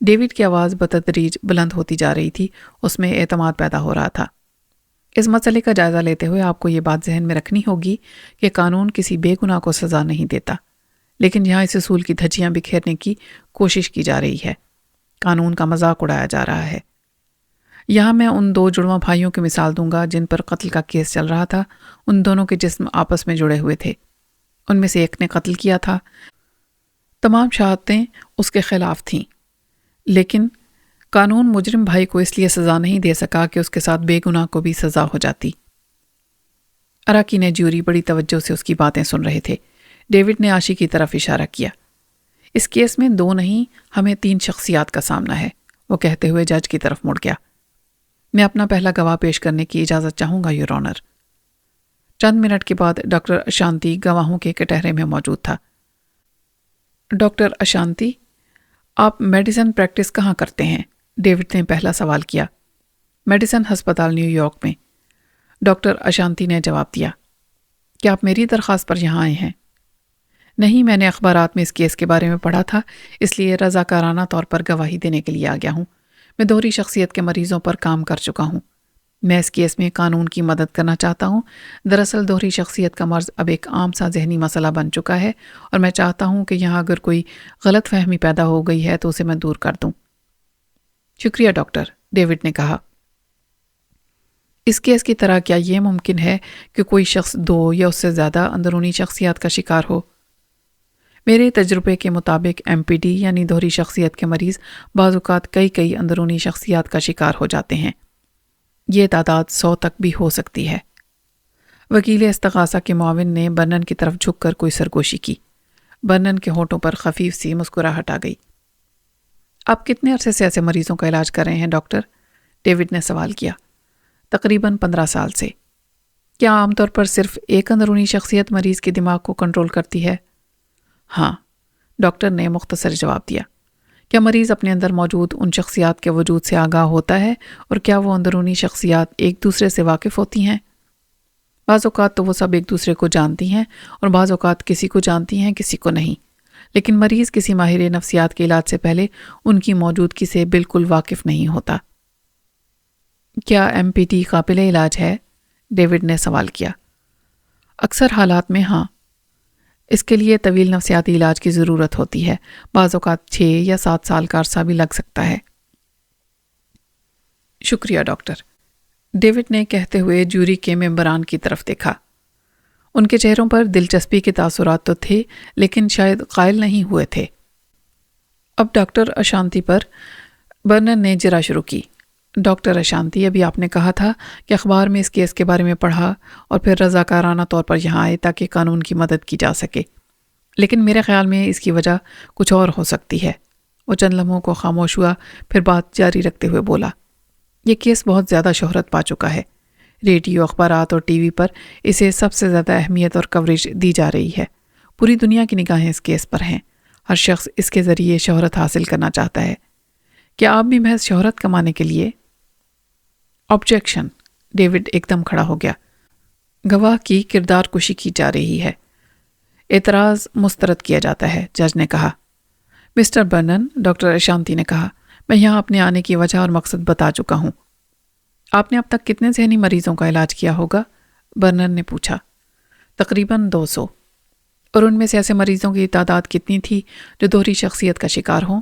Speaker 1: ڈیوڈ کی آواز بتدریج بلند ہوتی جا رہی تھی، اس میں اعتماد پیدا ہو رہا تھا۔ اس مسئلے کا جائزہ لیتے ہوئے آپ کو یہ بات ذہن میں رکھنی ہوگی کہ قانون کسی بے گناہ کو سزا نہیں دیتا، لیکن یہاں اس اصول کی دھجیاں بکھیرنے کی کوشش کی جا رہی ہے۔ قانون کا مذاق اڑایا جا رہا ہے۔ یہاں میں ان دو جڑواں بھائیوں کی مثال دوں گا جن پر قتل کا کیس چل رہا تھا۔ ان دونوں کے جسم آپس میں جڑے ہوئے تھے۔ ان میں سے ایک نے قتل کیا تھا۔ تمام شہادتیں اس کے خلاف تھیں، لیکن قانون مجرم بھائی کو اس لیے سزا نہیں دے سکا کہ اس کے ساتھ بے گناہ کو بھی سزا ہو جاتی۔ اراکین جیوری بڑی توجہ سے اس کی باتیں سن رہے تھے۔ ڈیوڈ نے آشی کی طرف اشارہ کیا۔ اس کیس میں دو نہیں، ہمیں تین شخصیات کا سامنا ہے، وہ کہتے ہوئے جج کی طرف مڑ گیا۔ میں اپنا پہلا گواہ پیش کرنے کی اجازت چاہوں گا یور آنر۔ چند منٹ کے بعد ڈاکٹر اشانتی گواہوں کے کٹہرے میں موجود تھا۔ ڈاکٹر اشانتی، آپ میڈیسن پریکٹس کہاں کرتے ہیں؟ ڈیوڈ نے پہلا سوال کیا۔ میڈیسن ہسپتال نیو یارک میں، ڈاکٹر اشانتی نے جواب دیا۔ کیا آپ میری درخواست پر یہاں آئے ہیں؟ نہیں، میں نے اخبارات میں اس کیس کے بارے میں پڑھا تھا، اس لیے رضاکارانہ طور پر گواہی دینے کے لیے آ گیا ہوں۔ میں دوہری شخصیت کے مریضوں پر کام کر چکا ہوں۔ میں اس کیس میں قانون کی مدد کرنا چاہتا ہوں۔ دراصل دوہری شخصیت کا مرض اب ایک عام سا ذہنی مسئلہ بن چکا ہے، اور میں چاہتا ہوں کہ یہاں اگر کوئی غلط فہمی پیدا ہو گئی ہے تو اسے میں دور کر دوں۔ شکریہ ڈاکٹر، ڈیوڈ نے کہا۔ اس کیس کی طرح کیا یہ ممکن ہے کہ کوئی شخص دو یا اس سے زیادہ اندرونی شخصیات کا شکار ہو؟ میرے تجربے کے مطابق MPD یعنی دوہری شخصیت کے مریض بعض اوقات کئی اندرونی شخصیات کا شکار ہو جاتے ہیں۔ یہ تعداد 100 تک بھی ہو سکتی ہے۔ وکیل استغاثہ کے معاون نے برنن کی طرف جھک کر کوئی سرگوشی کی۔ برنن کے ہونٹوں پر خفیف سی مسکراہٹ آ گئی۔ آپ کتنے عرصے سے ایسے مریضوں کا علاج کر رہے ہیں ڈاکٹر؟ ڈیوڈ نے سوال کیا۔ تقریباً 15 سال سے۔ کیا عام طور پر صرف ایک اندرونی شخصیت مریض کے دماغ کو کنٹرول کرتی ہے؟ ہاں، ڈاکٹر نے مختصر جواب دیا۔ کیا مریض اپنے اندر موجود ان شخصیات کے وجود سے آگاہ ہوتا ہے اور کیا وہ اندرونی شخصیات ایک دوسرے سے واقف ہوتی ہیں؟ بعض اوقات تو وہ سب ایک دوسرے کو جانتی ہیں اور بعض اوقات کسی کو جانتی ہیں کسی کو نہیں، لیکن مریض کسی ماہر نفسیات کے علاج سے پہلے ان کی موجودگی سے بالکل واقف نہیں ہوتا۔ کیا MPT قابل علاج ہے؟ ڈیوڈ نے سوال کیا۔ اکثر حالات میں ہاں، اس کے لیے طویل نفسیاتی علاج کی ضرورت ہوتی ہے، بعض اوقات 6 یا 7 سال کا عرصہ بھی لگ سکتا ہے۔ شکریہ ڈاکٹر، ڈیوڈ نے کہتے ہوئے جوری کے ممبران کی طرف دیکھا۔ ان کے چہروں پر دلچسپی کے تاثرات تو تھے لیکن شاید قائل نہیں ہوئے تھے۔ اب ڈاکٹر اشانتی پر برنن نے جرا شروع کی۔ ڈاکٹر اشانتی، ابھی آپ نے کہا تھا کہ اخبار میں اس کیس کے بارے میں پڑھا اور پھر رضاکارانہ طور پر یہاں آئے تاکہ قانون کی مدد کی جا سکے، لیکن میرے خیال میں اس کی وجہ کچھ اور ہو سکتی ہے۔ وہ چند لمحوں کو خاموش ہوا، پھر بات جاری رکھتے ہوئے بولا، یہ کیس بہت زیادہ شہرت پا چکا ہے۔ ریڈیو، اخبارات اور ٹی وی پر اسے سب سے زیادہ اہمیت اور کوریج دی جا رہی ہے۔ پوری دنیا کی نگاہیں اس کیس پر ہیں۔ ہر شخص اس کے ذریعے شہرت حاصل کرنا چاہتا ہے۔ کیا آپ بھی محض شہرت کمانے کے لیے؟ آبجیکشن، ڈیوڈ ایک دم کھڑا ہو گیا۔ گواہ کی کردار کشی کی جا رہی ہے۔ اعتراض مسترد کیا جاتا ہے، جج نے کہا۔ مسٹر برنن، ڈاکٹر اشانتی نے کہا، میں یہاں اپنے آنے کی وجہ اور مقصد بتا چکا ہوں۔ آپ نے اب تک کتنے ذہنی مریضوں کا علاج کیا ہوگا؟ برنن نے پوچھا۔ تقریباً 200۔ اور ان میں سے ایسے مریضوں کی تعداد کتنی تھی جو دوہری شخصیت کا شکار ہوں؟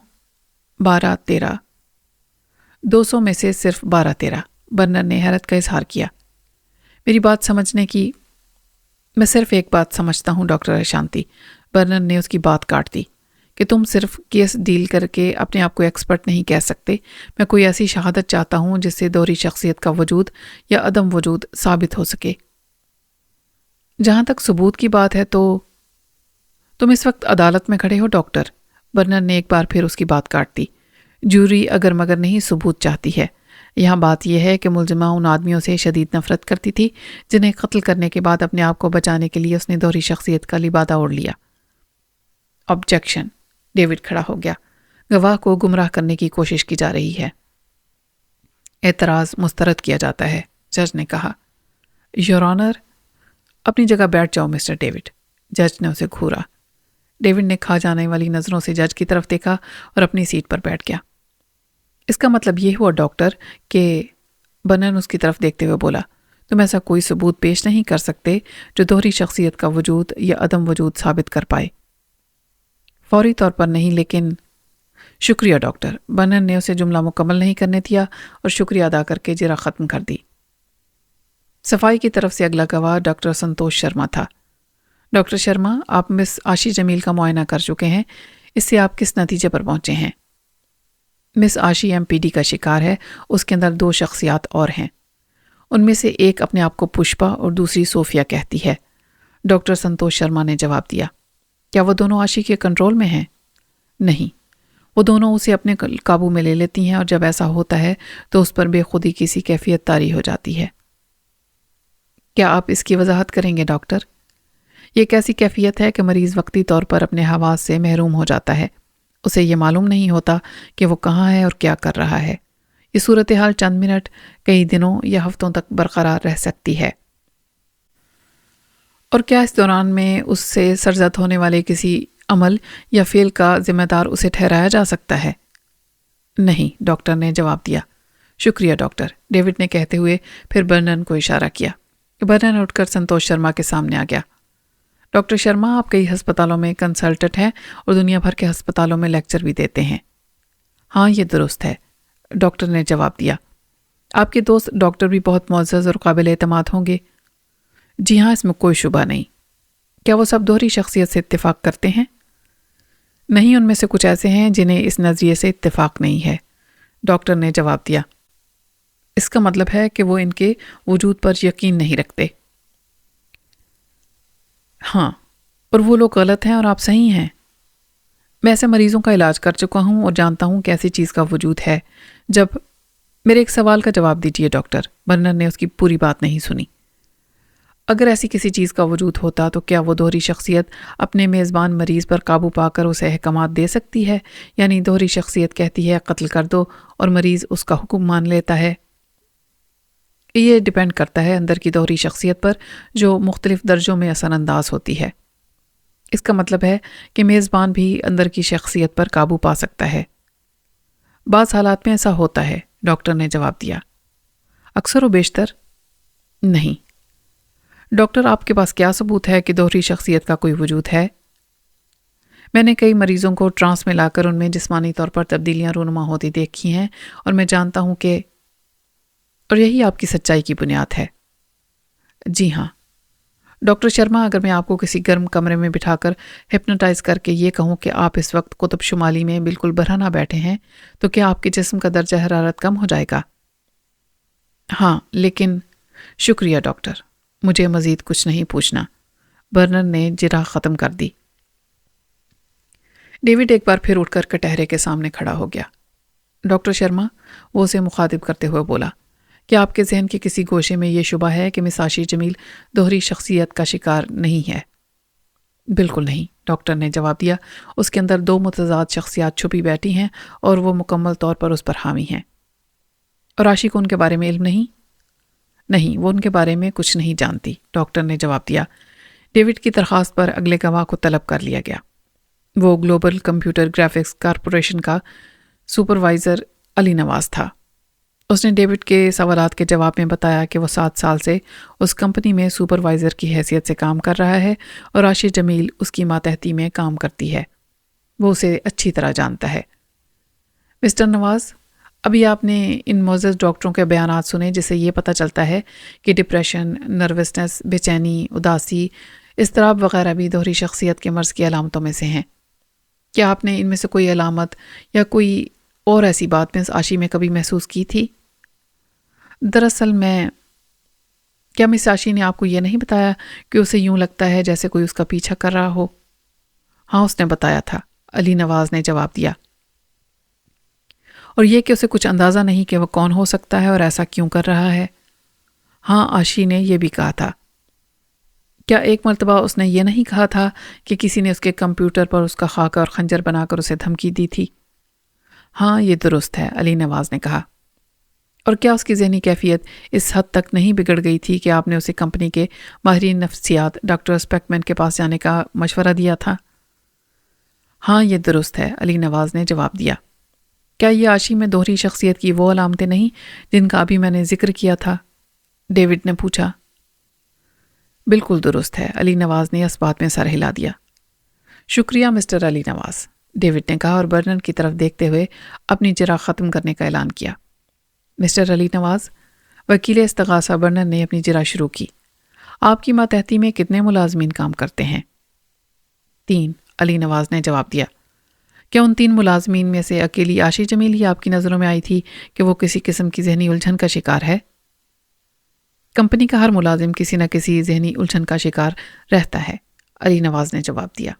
Speaker 1: 12-13۔ 200 میں سے صرف 12-13۔ برنن نے حیرت کا اظہار کیا۔ میری بات سمجھنے کی، میں صرف ایک بات سمجھتا ہوں ڈاکٹر اشانتی، برنن نے اس کی بات کاٹ دی، کہ تم صرف کیس ڈیل کر کے اپنے آپ کو ایکسپرٹ نہیں کہہ سکتے۔ میں کوئی ایسی شہادت چاہتا ہوں جس سے دوہری شخصیت کا وجود یا عدم وجود ثابت ہو سکے۔ جہاں تک ثبوت کی بات ہے تو تم اس وقت عدالت میں کھڑے ہو ڈاکٹر، برنن نے ایک بار پھر اس کی بات کاٹ دی۔ جوری اگر مگر نہیں ثبوت چاہتی ہے۔ یہاں بات یہ ہے کہ ملزمہ ان آدمیوں سے شدید نفرت کرتی تھی جنہیں قتل کرنے کے بعد اپنے آپ کو بچانے کے لیے اس نے دوہری شخصیت کا لبادہ اوڑھ لیا۔ آبجیکشن، ڈیوڈ کھڑا ہو گیا۔ گواہ کو گمراہ کرنے کی کوشش کی جا رہی ہے۔ اعتراض مسترد کیا جاتا ہے، جج نے کہا۔ یور آنر، اپنی جگہ بیٹھ جاؤ مسٹر ڈیوڈ، جج نے اسے گھورا۔ ڈیوڈ نے کھا جانے والی نظروں سے جج کی طرف دیکھا اور اپنی سیٹ پر بیٹھ گیا۔ اس کا مطلب یہ ہوا ڈاکٹر کہ، برنن اس کی طرف دیکھتے ہوئے بولا، تم ایسا کوئی ثبوت پیش نہیں کر سکتے جو دوہری شخصیت کا وجود یا عدم وجود ثابت کر پائے؟ فوری طور پر نہیں، لیکن شکریہ ڈاکٹر، برنن نے اسے جملہ مکمل نہیں کرنے دیا اور شکریہ ادا کر کے جرا ختم کر دی۔ صفائی کی طرف سے اگلا گواہ ڈاکٹر سنتوش شرما تھا۔ ڈاکٹر شرما، آپ مس آشی جمیل کا معائنہ کر چکے ہیں، اس سے آپ کس نتیجے پر پہنچے ہیں؟ مس آشی MPD کا شکار ہے، اس کے اندر 2 شخصیات اور ہیں۔ ان میں سے ایک اپنے آپ کو پشپا اور دوسری صوفیہ کہتی ہے، ڈاکٹر سنتوش شرما نے جواب دیا۔ کیا وہ دونوں آشی کے کنٹرول میں ہیں؟ نہیں، وہ دونوں اسے اپنے قابو میں لے لیتی ہیں اور جب ایسا ہوتا ہے تو اس پر بے خودی کسی کیفیت طاری ہو جاتی ہے۔ کیا آپ اس کی وضاحت کریں گے ڈاکٹر؟ یہ ایک ایسی کیفیت ہے کہ مریض وقتی طور پر اپنے حواس سے محروم ہو جاتا ہے۔ اسے یہ معلوم نہیں ہوتا کہ وہ کہاں ہے اور کیا کر رہا ہے۔ یہ صورتحال چند منٹ، کئی دنوں یا ہفتوں تک برقرار رہ سکتی ہے۔ اور کیا اس دوران میں اس سے سرزد ہونے والے کسی عمل یا فعل کا ذمہ دار اسے ٹھہرایا جا سکتا ہے؟ نہیں، ڈاکٹر نے جواب دیا۔ شکریہ ڈاکٹر، ڈیوڈ نے کہتے ہوئے پھر برنن کو اشارہ کیا۔ برنن اٹھ کر سنتوش شرما کے سامنے آ گیا۔ ڈاکٹر شرما، آپ کئی ہسپتالوں میں کنسلٹنٹ ہیں اور دنیا بھر کے ہسپتالوں میں لیکچر بھی دیتے ہیں۔ ہاں، یہ درست ہے، ڈاکٹر نے جواب دیا۔ آپ کے دوست ڈاکٹر بھی بہت معزز اور قابل اعتماد ہوں گے؟ جی ہاں، اس میں کوئی شبہ نہیں۔ کیا وہ سب دوہری شخصیت سے اتفاق کرتے ہیں؟ نہیں، ان میں سے کچھ ایسے ہیں جنہیں اس نظریے سے اتفاق نہیں ہے، ڈاکٹر نے جواب دیا۔ اس کا مطلب ہے کہ وہ ان کے وجود پر یقین نہیں رکھتے۔ ہاں، اور وہ لوگ غلط ہیں اور آپ صحیح ہیں۔ میں ایسے مریضوں کا علاج کر چکا ہوں اور جانتا ہوں کہ ایسی چیز کا وجود ہے۔ جب میرے ایک سوال کا جواب دیجیے ڈاکٹر، برنر نے اس کی پوری بات نہیں سنی۔ اگر ایسی کسی چیز کا وجود ہوتا تو کیا وہ دوہری شخصیت اپنے میزبان مریض پر قابو پا کر اسے احکامات دے سکتی ہے؟ یعنی دوہری شخصیت کہتی ہے قتل کر دو اور مریض اس کا حکم مان لیتا ہے۔ یہ ڈیپینڈ کرتا ہے اندر کی دوہری شخصیت پر، جو مختلف درجوں میں اثر انداز ہوتی ہے۔ اس کا مطلب ہے کہ میزبان بھی اندر کی شخصیت پر قابو پا سکتا ہے۔ بعض حالات میں ایسا ہوتا ہے، ڈاکٹر نے جواب دیا۔ اکثر و بیشتر نہیں۔ ڈاکٹر، آپ کے پاس کیا ثبوت ہے کہ دوہری شخصیت کا کوئی وجود ہے؟ میں نے کئی مریضوں کو ٹرانس میں لا کر ان میں جسمانی طور پر تبدیلیاں رونما ہوتی دیکھی ہیں، اور میں جانتا ہوں کہ اور یہی آپ کی سچائی کی بنیاد ہے۔ جی ہاں ڈاکٹر شرما، اگر میں آپ کو کسی گرم کمرے میں بٹھا کر ہپنوٹائز کر کے یہ کہوں کہ آپ اس وقت قطب شمالی میں بالکل برہنہ بیٹھے ہیں، تو کیا آپ کے جسم کا درجہ حرارت کم ہو جائے گا؟ ہاں، لیکن شکریہ ڈاکٹر، مجھے مزید کچھ نہیں پوچھنا۔ برنر نے جرح ختم کر دی۔ ڈیوڈ ایک بار پھر اٹھ کر کٹہرے کے سامنے کھڑا ہو گیا۔ ڈاکٹر شرما، وہ اسے مخاطب کرتے ہوئے بولا، کیا آپ کے ذہن کے کسی گوشے میں یہ شبہ ہے کہ مس عاشی جمیل دوہری شخصیت کا شکار نہیں ہے؟ بالکل نہیں، ڈاکٹر نے جواب دیا۔ اس کے اندر دو متضاد شخصیات چھپی بیٹھی ہیں اور وہ مکمل طور پر اس پر حاوی ہیں۔ اور عاشی کو ان کے بارے میں علم نہیں؟ نہیں، وہ ان کے بارے میں کچھ نہیں جانتی، ڈاکٹر نے جواب دیا۔ ڈیوڈ کی درخواست پر اگلے گواہ کو طلب کر لیا گیا۔ وہ گلوبل کمپیوٹر گرافکس کارپوریشن کا سپروائزر علی نواز تھا۔ اس نے ڈیوڈ کے سوالات کے جواب میں بتایا کہ وہ 7 سال سے اس کمپنی میں سپروائزر کی حیثیت سے کام کر رہا ہے اور عاشی جمیل اس کی ماتحتی میں کام کرتی ہے۔ وہ اسے اچھی طرح جانتا ہے۔ مسٹر نواز، ابھی آپ نے ان معزز ڈاکٹروں کے بیانات سنے جس سے یہ پتہ چلتا ہے کہ ڈپریشن، نروسنس، بے چینی، اداسی، اضطراب وغیرہ بھی دوہری شخصیت کے مرض کی علامتوں میں سے ہیں۔ کیا آپ نے ان میں سے کوئی علامت یا کوئی اور ایسی بات مس عاشی میں کبھی محسوس کی تھی؟ دراصل کیا مس عاشی نے آپ کو یہ نہیں بتایا کہ اسے یوں لگتا ہے جیسے کوئی اس کا پیچھا کر رہا ہو؟ ہاں، اس نے بتایا تھا، علی نواز نے جواب دیا۔ اور یہ کہ اسے کچھ اندازہ نہیں کہ وہ کون ہو سکتا ہے اور ایسا کیوں کر رہا ہے؟ ہاں، عاشی نے یہ بھی کہا تھا۔ کیا ایک مرتبہ اس نے یہ نہیں کہا تھا کہ کسی نے اس کے کمپیوٹر پر اس کا خاکہ اور خنجر بنا کر اسے دھمکی دی تھی؟ ہاں، یہ درست ہے، علی نواز نے کہا۔ اور کیا اس کی ذہنی کیفیت اس حد تک نہیں بگڑ گئی تھی کہ آپ نے اسے کمپنی کے ماہرین نفسیات ڈاکٹر اسپیکمن کے پاس جانے کا مشورہ دیا تھا؟ ہاں، یہ درست ہے، علی نواز نے جواب دیا۔ کیا یہ عاشی میں دوہری شخصیت کی وہ علامتیں نہیں جن کا ابھی میں نے ذکر کیا تھا؟ ڈیوڈ نے پوچھا۔ بالکل درست ہے، علی نواز نے اس بات میں سر ہلا دیا۔ شکریہ مسٹر علی نواز، ڈیوڈ نے کہا اور برنر کی طرف دیکھتے ہوئے اپنی جرح ختم کرنے کا اعلان کیا۔ مسٹر علی نواز، وکیل استغاثہ برنر نے اپنی جرح شروع کی۔ آپ کی ماتحتی میں کتنے ملازمین کام کرتے ہیں؟ 3، علی نواز نے جواب دیا۔ کیا ان 3 ملازمین میں سے اکیلی عاشی جمیل ہی آپ کی نظروں میں آئی تھی کہ وہ کسی قسم کی ذہنی الجھن کا شکار ہے؟ کمپنی کا ہر ملازم کسی نہ کسی ذہنی الجھن کا شکار رہتا ہے، علی نواز نے جواب دیا۔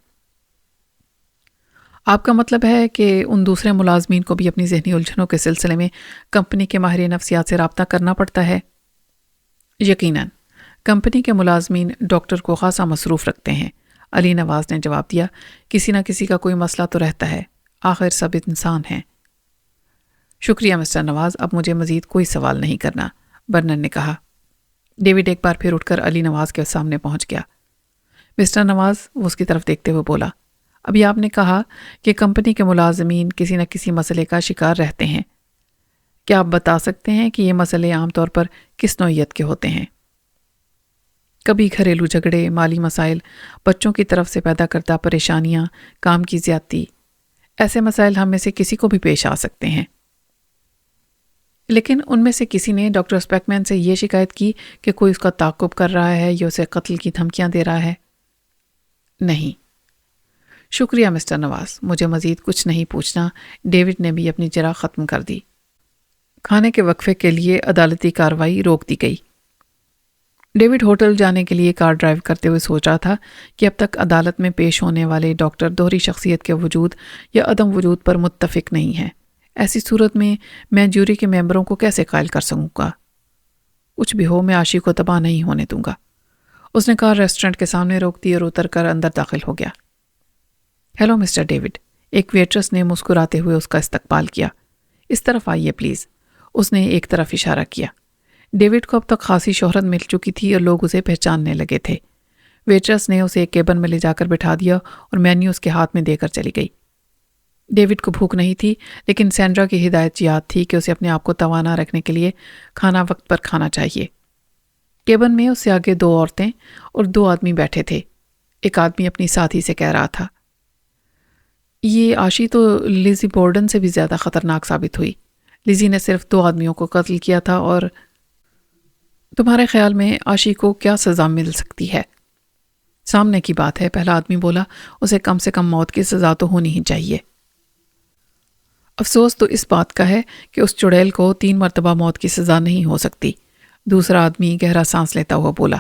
Speaker 1: آپ کا مطلب ہے کہ ان دوسرے ملازمین کو بھی اپنی ذہنی الجھنوں کے سلسلے میں کمپنی کے ماہر نفسیات سے رابطہ کرنا پڑتا ہے؟ یقیناً، کمپنی کے ملازمین ڈاکٹر کو خاصا مصروف رکھتے ہیں، علی نواز نے جواب دیا۔ کسی نہ کسی کا کوئی مسئلہ تو رہتا ہے، آخر سب انسان ہیں۔ شکریہ مسٹر نواز، اب مجھے مزید کوئی سوال نہیں کرنا، برنر نے کہا۔ ڈیوڈ ایک بار پھر اٹھ کر علی نواز کے سامنے پہنچ گیا۔ مسٹر نواز، وہ اس کی طرف دیکھتے ہوئے بولا، ابھی آپ نے کہا کہ کمپنی کے ملازمین کسی نہ کسی مسئلے کا شکار رہتے ہیں۔ کیا آپ بتا سکتے ہیں کہ یہ مسئلے عام طور پر کس نوعیت کے ہوتے ہیں؟ کبھی گھریلو جھگڑے، مالی مسائل، بچوں کی طرف سے پیدا کردہ پریشانیاں، کام کی زیادتی، ایسے مسائل ہم میں سے کسی کو بھی پیش آ سکتے ہیں۔ لیکن ان میں سے کسی نے ڈاکٹر اسپیکمین سے یہ شکایت کی کہ کوئی اس کا تعاقب کر رہا ہے یا اسے قتل کی دھمکیاں دے رہا ہے؟ نہیں۔ شکریہ مسٹر نواز، مجھے مزید کچھ نہیں پوچھنا، ڈیوڈ نے بھی اپنی جرح ختم کر دی۔ کھانے کے وقفے کے لیے عدالتی کارروائی روک دی گئی۔ ڈیوڈ ہوٹل جانے کے لیے کار ڈرائیو کرتے ہوئے سوچ رہا تھا کہ اب تک عدالت میں پیش ہونے والے ڈاکٹر دوہری شخصیت کے وجود یا عدم وجود پر متفق نہیں ہیں۔ ایسی صورت میں جوری کے ممبروں کو کیسے قائل کر سکوں گا؟ کچھ بھی ہو، میں عاشی کو تباہ نہیں ہونے دوں گا۔ اس نے کار ریسٹورنٹ کے سامنے روک دی اور اتر کر اندر داخل ہو گیا۔ ہیلو مسٹر ڈیوڈ، ایک ویٹرس نے مسکراتے ہوئے اس کا استقبال کیا۔ اس طرف آئیے پلیز، اس نے ایک طرف اشارہ کیا۔ ڈیوڈ کو اب تک خاصی شہرت مل چکی تھی اور لوگ اسے پہچاننے لگے تھے۔ ویٹرس نے اسے ایک کیبن میں لے جا کر بٹھا دیا اور مینیو اس کے ہاتھ میں دے کر چلی گئی۔ ڈیوڈ کو بھوک نہیں تھی، لیکن سینڈرا کی ہدایت یاد تھی کہ اسے اپنے آپ کو توانا رکھنے کے لیے کھانا وقت پر کھانا چاہیے۔ کیبن میں اس سے آگے 2 عورتیں اور 2 آدمی بیٹھے تھے۔ ایک آدمی اپنی ساتھی سے کہہ رہا تھا، یہ عاشی تو لیزی بورڈن سے بھی زیادہ خطرناک ثابت ہوئی۔ لیزی نے صرف 2 آدمیوں کو قتل کیا تھا، اور تمہارے خیال میں عاشی کو کیا سزا مل سکتی ہے؟ سامنے کی بات ہے، پہلا آدمی بولا، اسے کم سے کم موت کی سزا تو ہونی ہی چاہیے۔ افسوس تو اس بات کا ہے کہ اس چڑیل کو 3 مرتبہ موت کی سزا نہیں ہو سکتی، دوسرا آدمی گہرا سانس لیتا ہوا بولا۔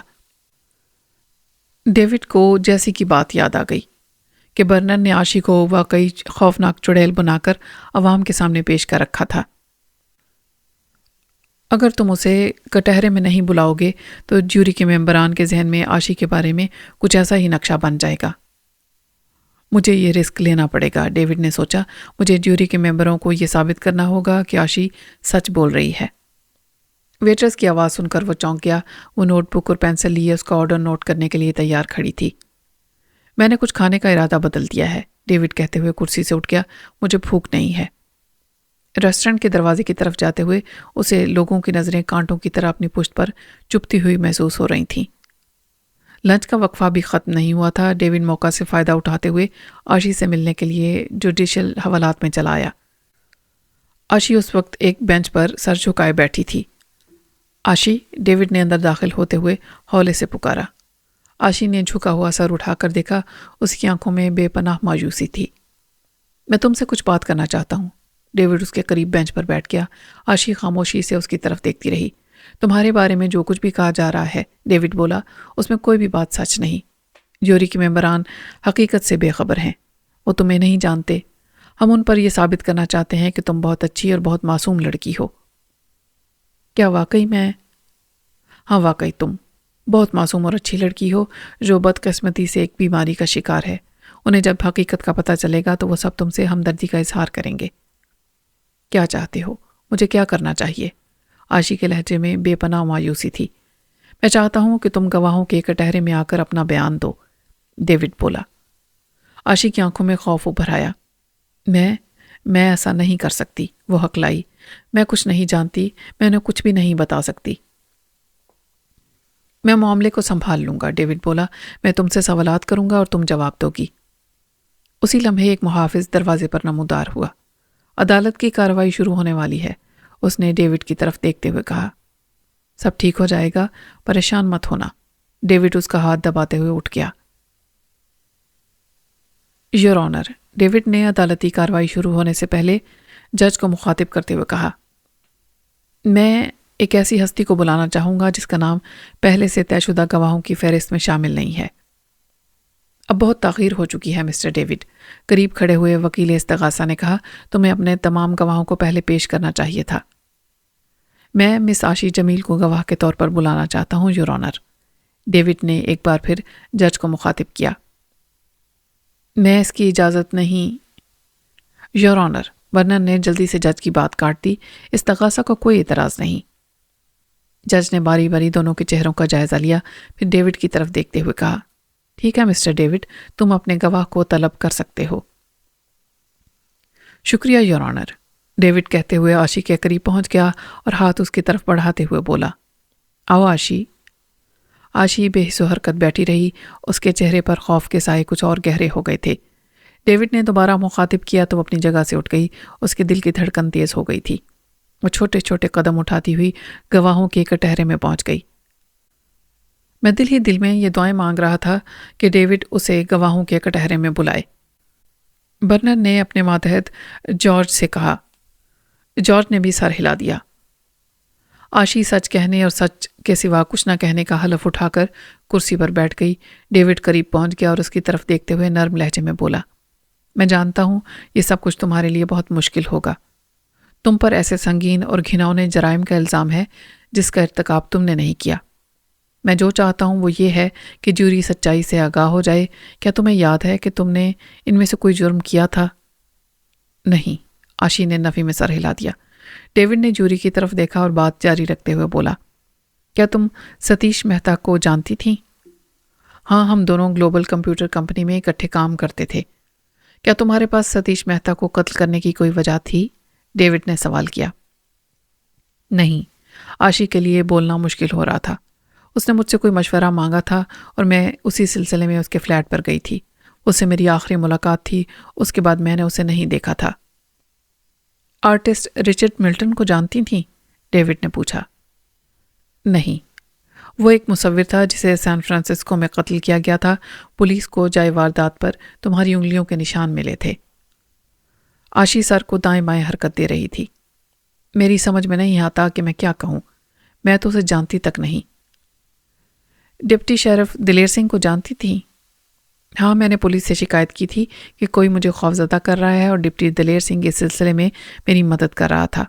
Speaker 1: ڈیوڈ کو جیسی کی بات یاد آ گئی کہ برنر نے عاشی کو واقعی خوفناک چڑیل بنا کر عوام کے سامنے پیش کر رکھا تھا۔ اگر تم اسے کٹہرے میں نہیں بلاؤ گے تو جیوری کے ممبران کے ذہن میں عاشی کے بارے میں کچھ ایسا ہی نقشہ بن جائے گا۔ مجھے یہ رسک لینا پڑے گا، ڈیوڈ نے سوچا۔ مجھے جیوری کے ممبروں کو یہ ثابت کرنا ہوگا کہ عاشی سچ بول رہی ہے۔ ویٹرس کی آواز سن کر وہ چونک گیا۔ وہ نوٹ بک اور پینسل لیے اس کا آرڈر نوٹ کرنے کے لیے تیار کھڑی تھی۔ میں نے کچھ کھانے کا ارادہ بدل دیا ہے، ڈیوڈ کہتے ہوئے کرسی سے اٹھ گیا۔ مجھے بھوک نہیں ہے۔ ریسٹورنٹ کے دروازے کی طرف جاتے ہوئے اسے لوگوں کی نظریں کانٹوں کی طرح اپنی پشت پر چپتی ہوئی محسوس ہو رہی تھیں۔ لنچ کا وقفہ بھی ختم نہیں ہوا تھا۔ ڈیوڈ موقع سے فائدہ اٹھاتے ہوئے عاشی سے ملنے کے لیے جوڈیشل حوالات میں چلا آیا۔ عاشی اس وقت ایک بینچ پر سر جھکائے بیٹھی تھی۔ عاشی، ڈیوڈ نے اندر داخل ہوتے ہوئے ہولے سے پکارا۔ عاشی نے جھکا ہوا سر اٹھا کر دیکھا، اس کی آنکھوں میں بے پناہ مایوسی تھی۔ میں تم سے کچھ بات کرنا چاہتا ہوں۔ ڈیوڈ اس کے قریب بینچ پر بیٹھ گیا۔ عاشی خاموشی سے اس کی طرف دیکھتی رہی۔ تمہارے بارے میں جو کچھ بھی کہا جا رہا ہے، ڈیوڈ بولا، اس میں کوئی بھی بات سچ نہیں۔ جوری کے ممبران حقیقت سے بے خبر ہیں۔ وہ تمہیں نہیں جانتے۔ ہم ان پر یہ ثابت کرنا چاہتے ہیں کہ تم بہت اچھی اور بہت معصوم لڑکی ہو۔ کیا واقعی میں؟ ہاں، واقعی تم بہت معصوم اور اچھی لڑکی ہو جو بدقسمتی سے ایک بیماری کا شکار ہے۔ انہیں جب حقیقت کا پتہ چلے گا تو وہ سب تم سے ہمدردی کا اظہار کریں گے۔ کیا چاہتے ہو؟ مجھے کیا کرنا چاہیے؟ عاشی کے لہجے میں بے پناہ مایوسی تھی۔ میں چاہتا ہوں کہ تم گواہوں کے کٹہرے میں آ کر اپنا بیان دو، ڈیوڈ بولا۔ عاشی کی آنکھوں میں خوف ابھر آیا۔ میں ایسا نہیں کر سکتی، وہ ہکلائی۔ میں کچھ نہیں جانتی، میں انہیں کچھ بھی نہیں بتا سکتی۔ میں معاملے کو سنبھال لوں گا، ڈیوڈ بولا۔ میں تم سے سوالات کروں گا اور تم جواب دو گی۔ اسی لمحے ایک محافظ دروازے پر نمودار ہوا۔ عدالت کی کارروائی شروع ہونے والی ہے، اس نے ڈیوڈ کی طرف دیکھتے ہوئے کہا۔ سب ٹھیک ہو جائے گا، پریشان مت ہونا۔ ڈیوڈ اس کا ہاتھ دباتے ہوئے اٹھ گیا۔ یور آنر، ڈیوڈ نے عدالتی کارروائی شروع ہونے سے پہلے جج کو مخاطب کرتے ہوئے کہا، میں ایک ایسی ہستی کو بلانا چاہوں گا جس کا نام پہلے سے طے شدہ گواہوں کی فہرست میں شامل نہیں ہے۔ اب بہت تاخیر ہو چکی ہے مسٹر ڈیوڈ، قریب کھڑے ہوئے وکیل استغاثہ نے کہا۔ تمہیں اپنے تمام گواہوں کو پہلے پیش کرنا چاہیے تھا۔ میں مس عاشی جمیل کو گواہ کے طور پر بلانا چاہتا ہوں، یور آنر، ڈیوڈ نے ایک بار پھر جج کو مخاطب کیا۔ میں اس کی اجازت نہیں، یور آنر، ورنر نے جلدی سے جج کی بات کاٹ دی۔ استغاثہ کو کوئی اعتراض نہیں۔ جج نے باری باری دونوں کے چہروں کا جائزہ لیا، پھر ڈیوڈ کی طرف دیکھتے ہوئے کہا، ٹھیک ہے مسٹر ڈیوڈ، تم اپنے گواہ کو طلب کر سکتے ہو۔ شکریہ یور آنر، ڈیوڈ کہتے ہوئے عاشی کے قریب پہنچ گیا اور ہاتھ اس کی طرف بڑھاتے ہوئے بولا، آؤ عاشی۔ عاشی بے حس و حرکت بیٹھی رہی، اس کے چہرے پر خوف کے سائے کچھ اور گہرے ہو گئے تھے۔ ڈیوڈ نے دوبارہ مخاطب کیا تو اپنی جگہ سے اٹھ گئی، اس کے دل کی دھڑکن تیز ہو گئی تھی۔ وہ چھوٹے چھوٹے قدم اٹھاتی ہوئی گواہوں کے کٹہرے میں پہنچ گئی۔ میں دل ہی دل میں یہ دعائیں مانگ رہا تھا کہ ڈیوڈ اسے گواہوں کے کٹہرے میں بلائے۔ برنر نے اپنے ماتحت جارج سے کہا۔ جارج نے بھی سر ہلا دیا۔ آشی سچ کہنے اور سچ کے سوا کچھ نہ کہنے کا حلف اٹھا کر کرسی پر بیٹھ گئی۔ ڈیوڈ قریب پہنچ گیا اور اس کی طرف دیکھتے ہوئے نرم لہجے میں بولا، میں جانتا ہوں یہ سب کچھ تمہارے لیے بہت مشکل ہوگا۔ تم پر ایسے سنگین اور گھناؤنے جرائم کا الزام ہے جس کا ارتکاب تم نے نہیں کیا۔ میں جو چاہتا ہوں وہ یہ ہے کہ جوری سچائی سے آگاہ ہو جائے۔ کیا تمہیں یاد ہے کہ تم نے ان میں سے کوئی جرم کیا تھا؟ نہیں، آشی نے نفی میں سر ہلا دیا۔ ڈیوڈ نے جوری کی طرف دیکھا اور بات جاری رکھتے ہوئے بولا، کیا تم ستیش مہتا کو جانتی تھیں؟ ہاں، ہم دونوں گلوبل کمپیوٹر کمپنی میں اکٹھے کام کرتے تھے۔ کیا تمہارے پاس ستیش مہتا کو قتل کرنے کی کوئی وجہ تھی؟ ڈیوڈ نے سوال کیا۔ نہیں، آشی کے لیے بولنا مشکل ہو رہا تھا۔ اس نے مجھ سے کوئی مشورہ مانگا تھا اور میں اسی سلسلے میں اس کے فلیٹ پر گئی تھی۔ اس سے میری آخری ملاقات تھی، اس کے بعد میں نے اسے نہیں دیکھا تھا۔ آرٹسٹ رچرڈ ملٹن کو جانتی تھیں؟ ڈیوڈ نے پوچھا۔ نہیں، وہ ایک مصور تھا جسے سان فرانسسکو میں قتل کیا گیا تھا۔ پولیس کو جائے واردات پر تمہاری انگلیوں کے نشان ملے تھے۔ آشی سر کو دائیں بائیں حرکت دے رہی تھی۔ میری سمجھ میں نہیں آتا کہ میں کیا کہوں، میں تو اسے جانتی تک نہیں۔ ڈپٹی شیرف دلیر سنگھ کو جانتی تھیں؟ ہاں، میں نے پولیس سے شکایت کی تھی کہ کوئی مجھے خوفزدہ کر رہا ہے اور ڈپٹی دلیر سنگھ اس سلسلے میں میری مدد کر رہا تھا۔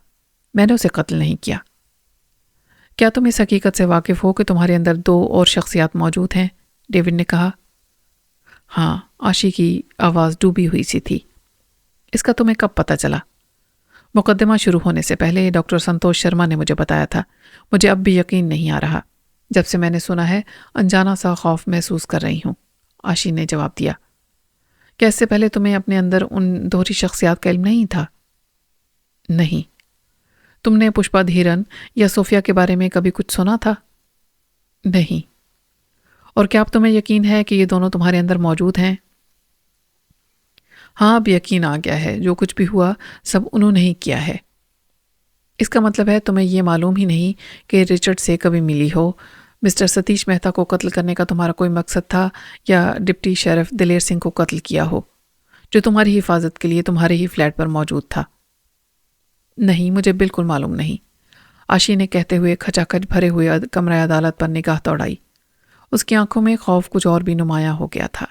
Speaker 1: میں نے اسے قتل نہیں کیا۔ کیا تم اس حقیقت سے واقف ہو کہ تمہارے اندر 2 اور شخصیات موجود ہیں؟ ڈیوڈ نے کہا۔ ہاں، آشی کی آواز ڈوبی ہوئی سی تھی۔ اس کا تمہیں کب پتہ چلا؟ مقدمہ شروع ہونے سے پہلے ڈاکٹر سنتوش شرما نے مجھے بتایا تھا۔ مجھے اب بھی یقین نہیں آ رہا۔ جب سے میں نے سنا ہے انجانا سا خوف محسوس کر رہی ہوں، آشی نے جواب دیا۔ کیا اس سے پہلے تمہیں اپنے اندر ان دوہری شخصیات کا علم نہیں تھا؟ نہیں۔ تم نے پشپا دھیرن یا صوفیہ کے بارے میں کبھی کچھ سنا تھا؟ نہیں۔ اور کیا اب تمہیں یقین ہے کہ یہ دونوں تمہارے اندر موجود ہیں؟ ہاں، اب یقین آ گیا ہے۔ جو کچھ بھی ہوا سب انہوں نے ہی کیا ہے۔ اس کا مطلب ہے تمہیں یہ معلوم ہی نہیں کہ رچرڈ سے کبھی ملی ہو، مسٹر ستیش مہتا کو قتل کرنے کا تمہارا کوئی مقصد تھا، یا ڈپٹی شیرف دلیر سنگھ کو قتل کیا ہو جو تمہاری حفاظت کے لیے تمہارے ہی فلیٹ پر موجود تھا؟ نہیں، مجھے بالکل معلوم نہیں، آشی نے کہتے ہوئے کھچا کھچ بھرے ہوئے کمرہ عدالت پر نگاہ دوڑائی۔ اس کی آنکھوں میں خوف کچھ اور بھی نمایاں ہو گیا تھا۔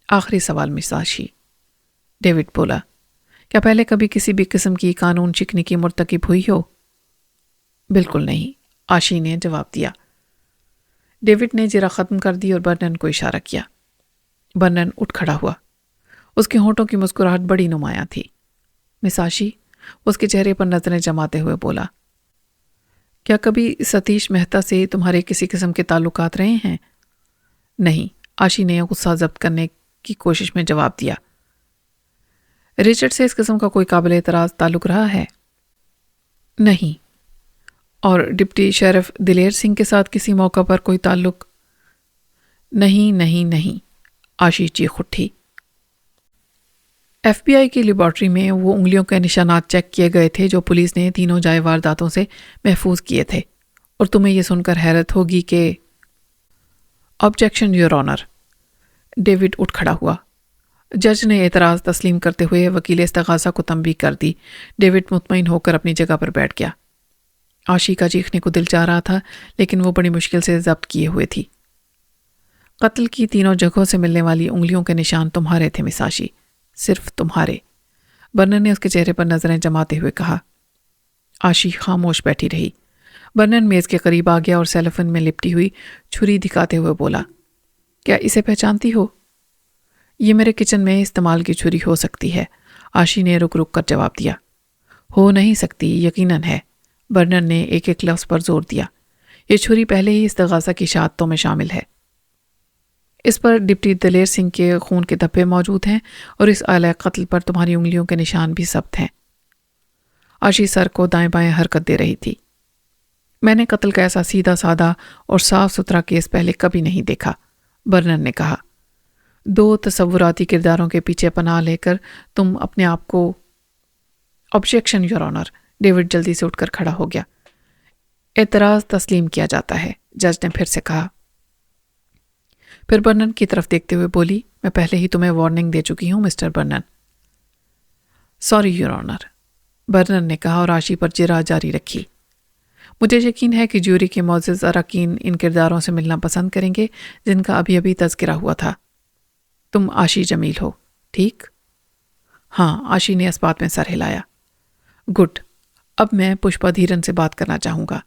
Speaker 1: آخری سوال مس آشی، ڈیوڈ بولا، کیا پہلے کبھی کسی بھی قسم کی قانون شکنی کی مرتکب ہوئی ہو؟ بالکل نہیں، آشی نے جواب دیا۔ ڈیوڈ نے جرا ختم کر دی اور برنن کو اشارہ کیا۔ برنن اٹھ کھڑا ہوا۔ اس کے ہونٹوں کی مسکراہٹ بڑی نمایاں تھی۔ مس آشی، اس کے چہرے پر نظریں جماتے ہوئے بولا، کیا کبھی ستیش مہتا سے تمہارے کسی قسم کے تعلقات رہے ہیں؟ نہیں، آشی نے غصہ ضبط کرنے کی کوشش میں جواب دیا۔ رچرڈ سے اس قسم کا کوئی قابل اعتراض تعلق رہا ہے؟ نہیں۔ اور ڈپٹی شیرف دلیر سنگھ کے ساتھ کسی موقع پر کوئی تعلق؟ نہیں نہیں نہیں، آشی چیخ اٹھی۔ ایف بی آئی کی لیبارٹری میں وہ انگلیوں کے نشانات چیک کیے گئے تھے جو پولیس نے تینوں جائے وارداتوں سے محفوظ کیے تھے، اور تمہیں یہ سن کر حیرت ہوگی کہ آبجیکشن یور آنر، ڈیوڈ اٹھ کھڑا ہوا۔ جج نے اعتراض تسلیم کرتے ہوئے وکیل استغاثہ کو تنبیہ کر دی۔ ڈیوڈ مطمئن ہو کر اپنی جگہ پر بیٹھ گیا۔ آشی کا چیخنے کو دل چاہ رہا تھا، لیکن وہ بڑی مشکل سے ضبط کیے ہوئے تھی۔ قتل کی تینوں جگہوں سے ملنے والی انگلیوں کے نشان تمہارے تھے مس آشی، صرف تمہارے۔ برنن نے اس کے چہرے پر نظریں جماتے ہوئے کہا۔ آشی خاموش بیٹھی رہی۔ برنن میز کے قریب آ گیا اور سیلوفن میں لپٹی ہوئی چھری دکھاتے ہوئے بولا، کیا اسے پہچانتی ہو؟ یہ میرے کچن میں استعمال کی چھری ہو سکتی ہے، آشی نے رک رک کر جواب دیا۔ ہو نہیں سکتی، یقیناً ہے، برنن نے ایک ایک لفظ پر زور دیا۔ یہ چھری پہلے ہی استغاثہ کی شہادتوں میں شامل ہے۔ اس پر ڈپٹی دلیر سنگھ کے خون کے دھبے موجود ہیں اور اس آلہ قتل پر تمہاری انگلیوں کے نشان بھی ثبت ہیں۔ آشی سر کو دائیں بائیں حرکت دے رہی تھی۔ میں نے قتل کا ایسا سیدھا سادہ اور صاف ستھرا کیس پہلے کبھی نہیں دیکھا، برنن نے کہا۔ 2 تصوراتی کرداروں کے پیچھے پناہ لے کر تم اپنے آپ کو… آبجیکشن یور آنر، ڈیوڈ جلدی سے اٹھ کر کھڑا ہو گیا۔ اعتراض تسلیم کیا جاتا ہے، جج نے پھر سے کہا۔ پھر برنن کی طرف دیکھتے ہوئے بولی، میں پہلے ہی تمہیں وارننگ دے چکی ہوں mister burner. Sorry your owner, burner نے کہا اور آشی پر جرح جاری رکھی۔ مجھے یقین ہے کہ جیوری کے معزز اراکین ان کرداروں سے ملنا پسند کریں گے جن کا ابھی ابھی تذکرہ ہوا تھا۔ تم آشی جمیل ہو، ٹھیک؟ ہاں، آشی نے اس بات میں سر ہلایا۔ گڈ، اب میں پشپا دھیرن سے بات کرنا چاہوں گا۔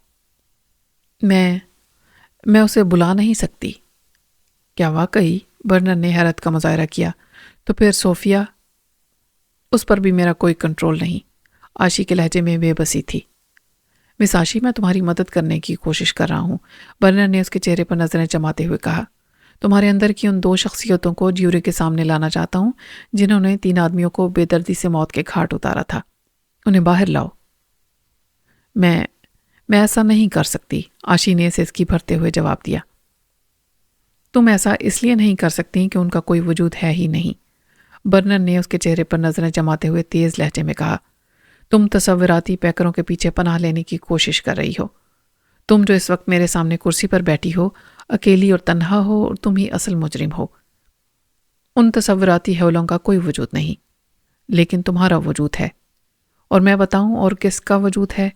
Speaker 1: میں اسے بلا نہیں سکتی۔ کیا واقعی؟ برنر نے حیرت کا مظاہرہ کیا۔ تو پھر صوفیہ؟ اس پر بھی میرا کوئی کنٹرول نہیں۔ آشی کے لہجے میں بے بسی تھی۔ مس آشی، میں تمہاری مدد کرنے کی کوشش کر رہا ہوں، برنر نے اس کے چہرے پر نظریں جماتے ہوئے کہا۔ تمہارے اندر کی ان 2 شخصیتوں کو جیوری کے سامنے لانا چاہتا ہوں جنہوں نے 3 آدمیوں کو بے دردی سے موت کے گھاٹ اتارا تھا۔ انہیں باہر لاؤ۔ میں ایسا نہیں کر سکتی، آشی نے سسکی بھرتے ہوئے جواب دیا۔ تم ایسا اس لیے نہیں کر سکتی کہ ان کا کوئی وجود ہے ہی نہیں، برنر نے اس کے چہرے پر نظریں جماتے ہوئے تیز لہجے میں کہا۔ تم تصوراتی پیکروں کے پیچھے پناہ لینے کی کوشش کر رہی ہو۔ تم جو اس وقت میرے سامنے کرسی پر بیٹھی ہو، اکیلی اور تنہا ہو، اور تم ہی اصل مجرم ہو۔ ان تصوراتی حولوں کا کوئی وجود نہیں، لیکن تمہارا وجود ہے، اور میں بتاؤں اور کس کا وجود ہے؟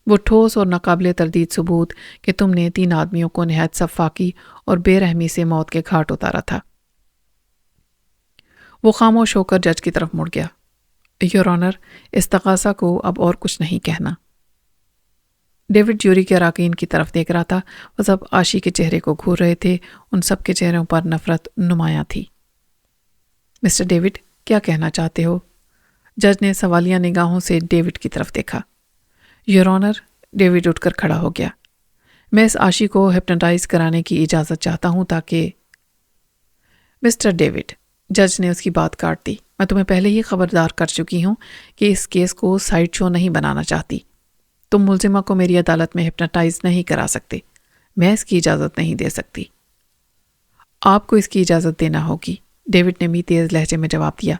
Speaker 1: وہ ٹھوس اور ناقابل تردید ثبوت کہ تم نے 3 آدمیوں کو نہایت سفاکی اور بے رحمی سے موت کے گھاٹ اتارا تھا۔ وہ خاموش ہو کر جج کی طرف مڑ گیا۔ یور آنر، اس تقاضا کو اب اور کچھ نہیں کہنا۔ ڈیوڈ جیوری کے اراکین کی طرف دیکھ رہا تھا۔ وہ سب آشی کے چہرے کو گھور رہے تھے، ان سب کے چہروں پر نفرت نمایاں تھی۔ مسٹر ڈیوڈ، کیا کہنا چاہتے ہو؟ جج نے سوالیہ نگاہوں سے ڈیوڈ کی طرف دیکھا۔ یور آنر، ڈیوڈ اٹھ کر کھڑا ہو گیا، میں اس آشی کو ہپنوٹائز کرانے کی اجازت چاہتا ہوں تاکہ… مسٹر ڈیوڈ، جج نے اس کی بات کاٹ دی، میں تمہیں پہلے ہی خبردار کر چکی ہوں کہ اس کیس کو سائیڈ شو نہیں بنانا چاہتی۔ تم ملزمہ کو میری عدالت میں ہپنوٹائز نہیں کرا سکتے، میں اس کی اجازت نہیں دے سکتی۔ آپ کو اس کی اجازت دینا ہوگی، ڈیوڈ نے بھی تیز لہجے میں جواب دیا۔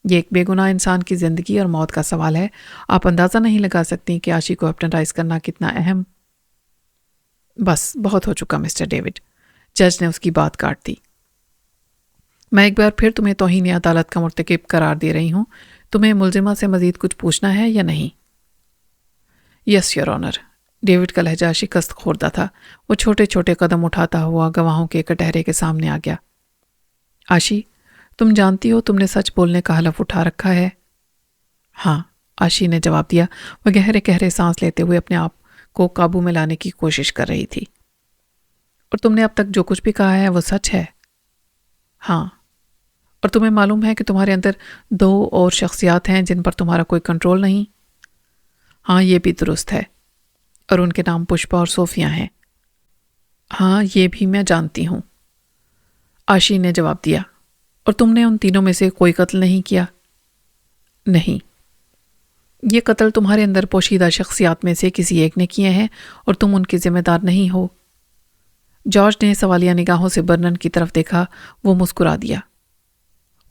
Speaker 1: یہ ایک بے گناہ انسان کی زندگی اور موت کا سوال ہے، آپ اندازہ نہیں لگا سکتی کہ آشی کو ہپنوٹائز کرنا کتنا اہم… بس بہت ہو چکا مسٹر ڈیوڈ، جج نے اس کی بات کاٹ دی۔ میں ایک بار پھر تمہیں توہین عدالت کا مرتکب قرار دے رہی ہوں، تمہیں ملزمہ سے مزید کچھ پوچھنا ہے یا نہیں؟ یس یور آنر، ڈیوڈ کا لہجہ شکست خوردہ تھا۔ وہ چھوٹے چھوٹے قدم اٹھاتا ہوا گواہوں کے کٹہرے کے سامنے آ گیا۔ آشی، تم جانتی ہو تم نے سچ بولنے کا حلف اٹھا رکھا ہے؟ ہاں، آشی نے جواب دیا۔ وہ گہرے گہرے سانس لیتے ہوئے اپنے آپ کو قابو میں لانے کی کوشش کر رہی تھی۔ اور تم نے اب تک جو کچھ بھی کہا ہے وہ سچ ہے؟ ہاں۔ اور تمہیں معلوم ہے کہ تمہارے اندر 2 اور شخصیات ہیں جن پر تمہارا کوئی کنٹرول نہیں؟ ہاں، یہ بھی درست ہے، اور ان کے نام پشپا اور صوفیہ ہیں۔ ہاں، یہ بھی میں جانتی ہوں، آشی نے جواب دیا۔ اور تم نے ان تینوں میں سے کوئی قتل نہیں کیا؟ نہیں، یہ قتل تمہارے اندر پوشیدہ شخصیات میں سے کسی ایک نے کیے ہیں اور تم ان کی ذمہ دار نہیں ہو۔ جارج نے سوالیہ نگاہوں سے برنن کی طرف دیکھا، وہ مسکرا دیا۔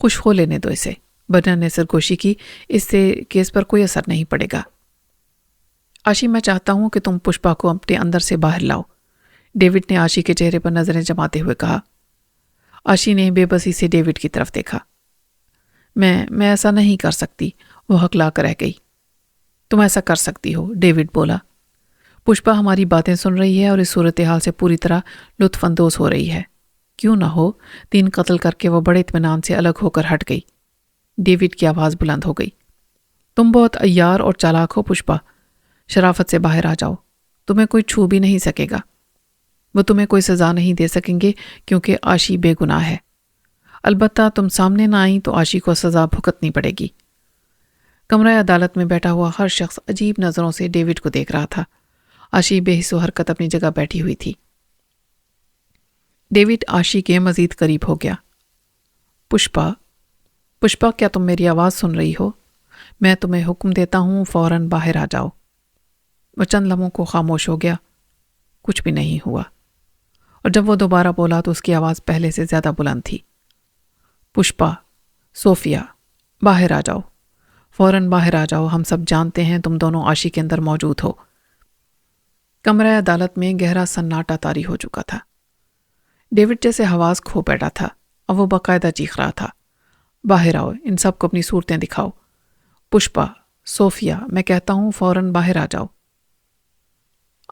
Speaker 1: خوش ہو لینے دو اسے، برنن نے سرگوشی کی، اس سے کیس پر کوئی اثر نہیں پڑے گا۔ آشی، میں چاہتا ہوں کہ تم پشپا کو اپنے اندر سے باہر لاؤ، ڈیوڈ نے آشی کے چہرے پر نظریں جماتے ہوئے کہا۔ آشی نے بے بسی سے ڈیوڈ کی طرف دیکھا۔ میں ایسا نہیں کر سکتی، وہ ہکلا کر رہ گئی۔ تم ایسا کر سکتی ہو، ڈیوڈ بولا۔ پشپا ہماری باتیں سن رہی ہے اور اس صورتحال سے پوری طرح لطف اندوز ہو رہی ہے۔ کیوں نہ ہو، 3 قتل کر کے وہ بڑے اطمینان سے الگ ہو کر ہٹ گئی۔ ڈیوڈ کی آواز بلند ہو گئی۔ تم بہت عیار اور چالاک ہو پشپا، شرافت سے باہر آ جاؤ، تمہیں کوئی چھو بھی نہیں سکے گا۔ وہ تمہیں کوئی سزا نہیں دے سکیں گے کیونکہ آشی بے گناہ ہے۔ البتہ تم سامنے نہ آئیں تو آشی کو سزا بھگتنی پڑے گی۔ کمرہ عدالت میں بیٹھا ہوا ہر شخص عجیب نظروں سے ڈیوڈ کو دیکھ رہا تھا۔ آشی بے حس و حرکت اپنی جگہ بیٹھی ہوئی تھی۔ ڈیوڈ آشی کے مزید قریب ہو گیا۔ پشپا، کیا تم میری آواز سن رہی ہو؟ میں تمہیں حکم دیتا ہوں فوراً باہر آ جاؤ۔ وہ چند لمحوں کو خاموش ہو گیا، کچھ بھی نہیں ہوا، اور جب وہ دوبارہ بولا تو اس کی آواز پہلے سے زیادہ بلند تھی۔ پشپا، صوفیہ، باہر آ جاؤ، فوراً باہر آ جاؤ، ہم سب جانتے ہیں تم دونوں آشی کے اندر موجود ہو۔ کمرہ عدالت میں گہرا سناٹا طاری ہو چکا تھا۔ ڈیوڈ جیسے حواس کھو بیٹھا تھا، اب وہ باقاعدہ چیخ رہا تھا، باہر آؤ، ان سب کو اپنی صورتیں دکھاؤ۔ پشپا، صوفیہ، میں کہتا ہوں فوراً باہر آ جاؤ۔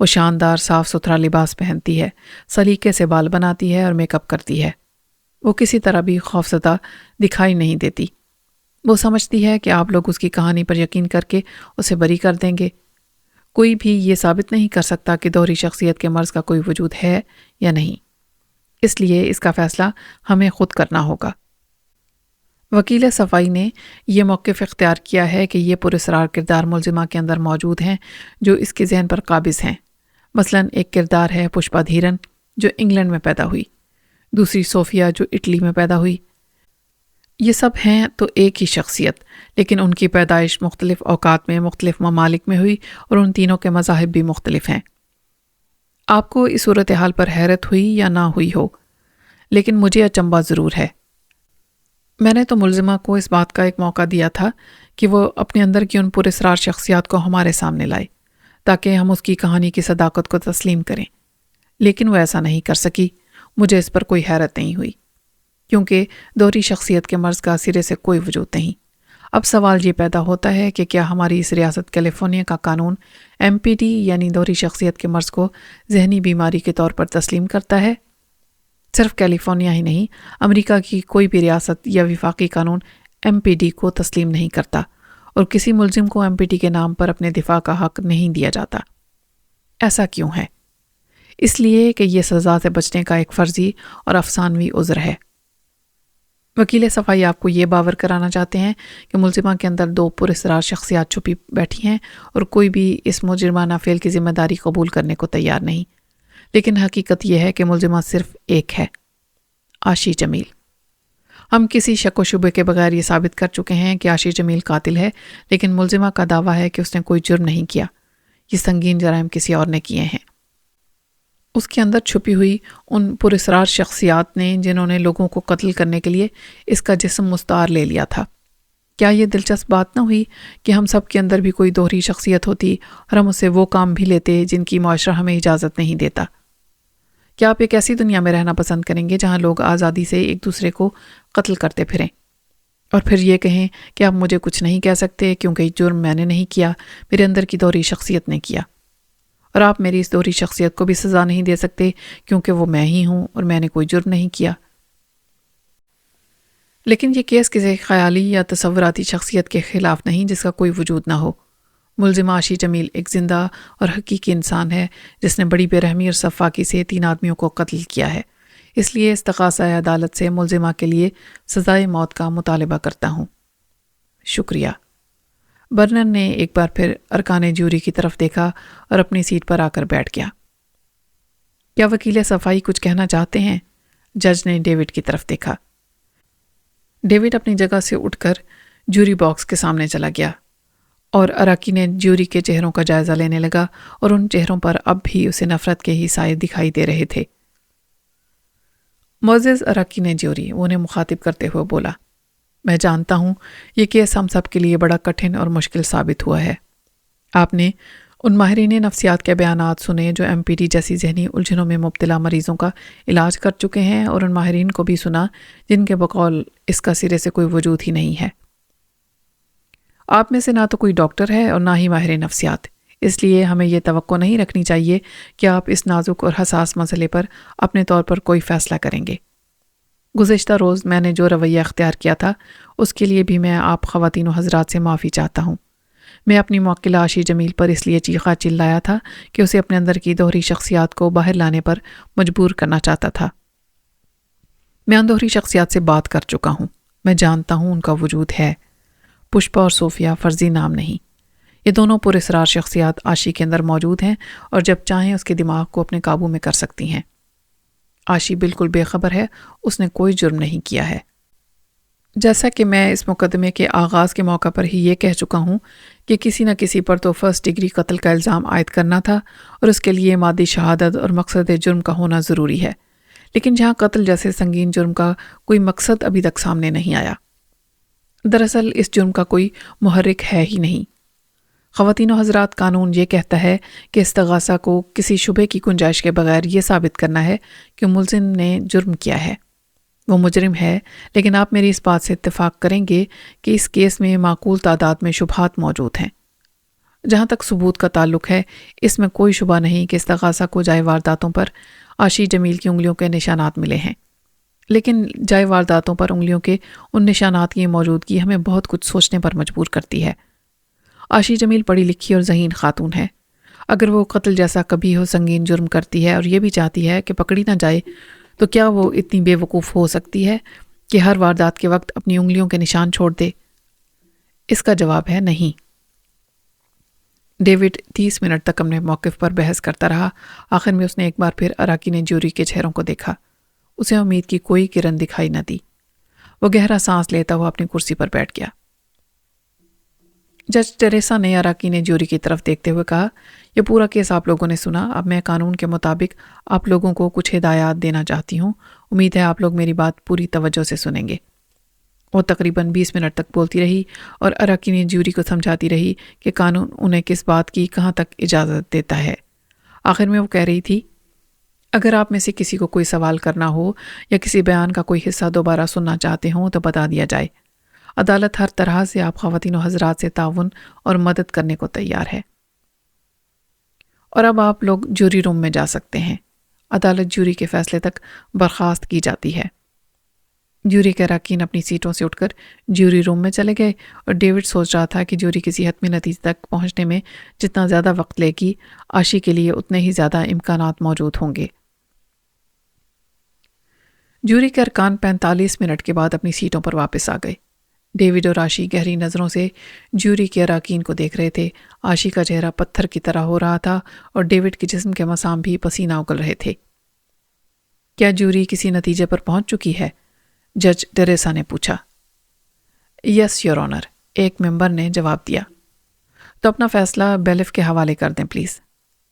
Speaker 1: وہ شاندار صاف ستھرا لباس پہنتی ہے، سلیقے سے بال بناتی ہے اور میک اپ کرتی ہے۔ وہ کسی طرح بھی خوفزدہ دکھائی نہیں دیتی۔ وہ سمجھتی ہے کہ آپ لوگ اس کی کہانی پر یقین کر کے اسے بری کر دیں گے۔ کوئی بھی یہ ثابت نہیں کر سکتا کہ دوہری شخصیت کے مرض کا کوئی وجود ہے یا نہیں، اس لیے اس کا فیصلہ ہمیں خود کرنا ہوگا۔ وکیل صفائی نے یہ موقف اختیار کیا ہے کہ یہ پراسرار کردار ملزمہ کے اندر موجود ہیں جو اس کے ذہن پر قابض ہیں۔ مثلا ایک کردار ہے پشپا دھیرن جو انگلینڈ میں پیدا ہوئی، دوسری صوفیہ جو اٹلی میں پیدا ہوئی۔ یہ سب ہیں تو ایک ہی شخصیت، لیکن ان کی پیدائش مختلف اوقات میں مختلف ممالک میں ہوئی اور ان تینوں کے مذاہب بھی مختلف ہیں۔ آپ کو اس صورتحال پر حیرت ہوئی یا نہ ہوئی ہو، لیکن مجھے اچنبھا ضرور ہے۔ میں نے تو ملزمہ کو اس بات کا ایک موقع دیا تھا کہ وہ اپنے اندر کی ان پراسرار شخصیات کو ہمارے سامنے لائے تاکہ ہم اس کی کہانی کی صداقت کو تسلیم کریں، لیکن وہ ایسا نہیں کر سکی۔ مجھے اس پر کوئی حیرت نہیں ہوئی کیونکہ دوہری شخصیت کے مرض کا سرے سے کوئی وجود نہیں۔ اب سوال یہ پیدا ہوتا ہے کہ کیا ہماری اس ریاست کیلیفورنیا کا قانون MPD یعنی دوہری شخصیت کے مرض کو ذہنی بیماری کے طور پر تسلیم کرتا ہے؟ صرف کیلیفورنیا ہی نہیں، امریکہ کی کوئی بھی ریاست یا وفاقی قانون MPD کو تسلیم نہیں کرتا، اور کسی ملزم کو MPD کے نام پر اپنے دفاع کا حق نہیں دیا جاتا۔ ایسا کیوں ہے؟ اس لیے کہ یہ سزا سے بچنے کا ایک فرضی اور افسانوی عذر ہے۔ وکیل صفائی آپ کو یہ باور کرانا چاہتے ہیں کہ ملزمہ کے اندر دو پراسرار شخصیات چھپی بیٹھی ہیں اور کوئی بھی اس مجرمانہ فعل کی ذمہ داری قبول کرنے کو تیار نہیں، لیکن حقیقت یہ ہے کہ ملزمہ صرف ایک ہے، عاشی جمیل۔ ہم کسی شک و شبے کے بغیر یہ ثابت کر چکے ہیں کہ عاشی جمیل قاتل ہے، لیکن ملزمہ کا دعویٰ ہے کہ اس نے کوئی جرم نہیں کیا، یہ سنگین جرائم کسی اور نے کیے ہیں۔ اس کے اندر چھپی ہوئی ان پراسرار شخصیات نے جنہوں نے لوگوں کو قتل کرنے کے لیے اس کا جسم مستعار لے لیا تھا۔ کیا یہ دلچسپ بات نہ ہوئی کہ ہم سب کے اندر بھی کوئی دوہری شخصیت ہوتی اور ہم اسے وہ کام بھی لیتے جن کی معاشرہ ہمیں اجازت نہیں دیتا؟ کیا آپ ایک ایسی دنیا میں رہنا پسند کریں گے جہاں لوگ آزادی سے ایک دوسرے کو قتل کرتے پھریں اور پھر یہ کہیں کہ آپ مجھے کچھ نہیں کہہ سکتے کیونکہ یہ جرم میں نے نہیں کیا، میرے اندر کی دوہری شخصیت نے کیا، اور آپ میری اس دوہری شخصیت کو بھی سزا نہیں دے سکتے کیونکہ وہ میں ہی ہوں اور میں نے کوئی جرم نہیں کیا؟ لیکن یہ کیس کسی خیالی یا تصوراتی شخصیت کے خلاف نہیں جس کا کوئی وجود نہ ہو۔ ملزم عاشی جمیل ایک زندہ اور حقیقی انسان ہے جس نے بڑی بے رحمی اور سفاکی سے 3 آدمیوں کو قتل کیا ہے۔ اس لیے استغاثہ عدالت سے ملزمہ کے لیے سزائے موت کا مطالبہ کرتا ہوں۔ شکریہ۔ برنر نے ایک بار پھر ارکان جیوری کی طرف دیکھا اور اپنی سیٹ پر آ کر بیٹھ گیا۔ کیا وکیل صفائی کچھ کہنا چاہتے ہیں؟ جج نے ڈیوڈ کی طرف دیکھا۔ ڈیوڈ اپنی جگہ سے اٹھ کر جیوری باکس کے سامنے چلا گیا اور اراکین جیوری کے چہروں کا جائزہ لینے لگا، اور ان چہروں پر اب بھی اسے نفرت کے ہی سائے دکھائی دے رہے تھے۔ معزز اراکین جیوری، وہ انہیں مخاطب کرتے ہوئے بولا، میں جانتا ہوں یہ کیس ہم سب کے لیے بڑا کٹھن اور مشکل ثابت ہوا ہے۔ آپ نے ان ماہرین نفسیات کے بیانات سنے جو MPD جیسی ذہنی الجھنوں میں مبتلا مریضوں کا علاج کر چکے ہیں، اور ان ماہرین کو بھی سنا جن کے بقول اس کا سرے سے کوئی وجود ہی نہیں ہے۔ آپ میں سے نہ تو کوئی ڈاکٹر ہے اور نہ ہی ماہر نفسیات، اس لیے ہمیں یہ توقع نہیں رکھنی چاہیے کہ آپ اس نازک اور حساس مسئلے پر اپنے طور پر کوئی فیصلہ کریں گے۔ گزشتہ روز میں نے جو رویہ اختیار کیا تھا اس کے لیے بھی میں آپ خواتین و حضرات سے معافی چاہتا ہوں۔ میں اپنی موکلہ عاشی جمیل پر اس لیے چیخا چلایا تھا کہ اسے اپنے اندر کی دوہری شخصیات کو باہر لانے پر مجبور کرنا چاہتا تھا۔ میں ان دوہری شخصیات سے بات کر چکا ہوں، میں جانتا ہوں ان کا وجود ہے۔ پشپا اور صوفیہ فرضی نام نہیں، یہ دونوں پراسرار شخصیات عاشی کے اندر موجود ہیں اور جب چاہیں اس کے دماغ کو اپنے قابو میں کر سکتی ہیں۔ عاشی بالکل بے خبر ہے، اس نے کوئی جرم نہیں کیا ہے۔ جیسا کہ میں اس مقدمے کے آغاز کے موقع پر ہی یہ کہہ چکا ہوں کہ کسی نہ کسی پر تو فرسٹ ڈگری قتل کا الزام عائد کرنا تھا اور اس کے لیے مادی شہادت اور مقصد جرم کا ہونا ضروری ہے، لیکن جہاں قتل جیسے سنگین جرم کا کوئی مقصد ابھی تک سامنے نہیں آیا۔ دراصل اس جرم کا کوئی محرک ہے ہی نہیں۔ خواتین و حضرات، قانون یہ کہتا ہے کہ استغاثہ کو کسی شبے کی گنجائش کے بغیر یہ ثابت کرنا ہے کہ ملزم نے جرم کیا ہے، وہ مجرم ہے، لیکن آپ میری اس بات سے اتفاق کریں گے کہ اس کیس میں معقول تعداد میں شبہات موجود ہیں۔ جہاں تک ثبوت کا تعلق ہے، اس میں کوئی شبہ نہیں کہ استغاثہ کو جائے وارداتوں پر عاشی جمیل کی انگلیوں کے نشانات ملے ہیں، لیکن جائے وارداتوں پر انگلیوں کے ان نشانات کی موجودگی ہمیں بہت کچھ سوچنے پر مجبور کرتی ہے۔ عاشی جمیل پڑھی لکھی اور ذہین خاتون ہے۔ اگر وہ قتل جیسا کبھی ہو سنگین جرم کرتی ہے اور یہ بھی چاہتی ہے کہ پکڑی نہ جائے، تو کیا وہ اتنی بے وقوف ہو سکتی ہے کہ ہر واردات کے وقت اپنی انگلیوں کے نشان چھوڑ دے؟ اس کا جواب ہے نہیں۔ ڈیوڈ 30 منٹ تک اپنے موقف پر بحث کرتا رہا۔ آخر میں اس نے ایک بار پھر اراکین جیوری کے چہروں کو دیکھا۔ اسے امید کی کوئی کرن دکھائی نہ دی۔ وہ گہرا سانس لیتا ہوا اپنی کرسی پر بیٹھ گیا۔ جج ٹریسا نے اراکین جیوری کی طرف دیکھتے ہوئے کہا، یہ پورا کیس آپ لوگوں نے سنا۔ اب میں قانون کے مطابق آپ لوگوں کو کچھ ہدایات دینا چاہتی ہوں۔ امید ہے آپ لوگ میری بات پوری توجہ سے سنیں گے۔ وہ تقریباً 20 منٹ تک بولتی رہی اور اراکین جیوری کو سمجھاتی رہی کہ قانون انہیں کس بات کی کہاں تک اجازت دیتا ہے۔ آخر میں وہ کہہ رہی تھی، اگر آپ میں سے کسی کو کوئی سوال کرنا ہو یا کسی بیان کا کوئی حصہ دوبارہ سننا چاہتے ہوں تو بتا دیا جائے۔ عدالت ہر طرح سے آپ خواتین و حضرات سے تعاون اور مدد کرنے کو تیار ہے۔ اور اب آپ لوگ جوری روم میں جا سکتے ہیں۔ عدالت جوری کے فیصلے تک برخاست کی جاتی ہے۔ جوری کے اراکین اپنی سیٹوں سے اٹھ کر جوری روم میں چلے گئے اور ڈیوڈ سوچ رہا تھا کہ جوری کسی حتمی نتیجے تک پہنچنے میں جتنا زیادہ وقت لے گی، عاشی کے لیے اتنے ہی زیادہ امکانات موجود ہوں گے۔ جوری کے ارکان 45 منٹ کے بعد اپنی سیٹوں پر واپس آ گئے۔ ڈیوڈ اور عاشی گہری نظروں سے جوری کے اراکین کو دیکھ رہے تھے۔ عاشی کا چہرہ پتھر کی طرح ہو رہا تھا اور ڈیوڈ کے جسم کے مسام بھی پسینہ اگل رہے تھے۔ کیا جوری کسی نتیجے پر پہنچ چکی ہے؟ جج ٹریسا نے پوچھا۔ یس یور آنر، ایک ممبر نے جواب دیا۔ تو اپنا فیصلہ بیلف کے حوالے کر دیں پلیز،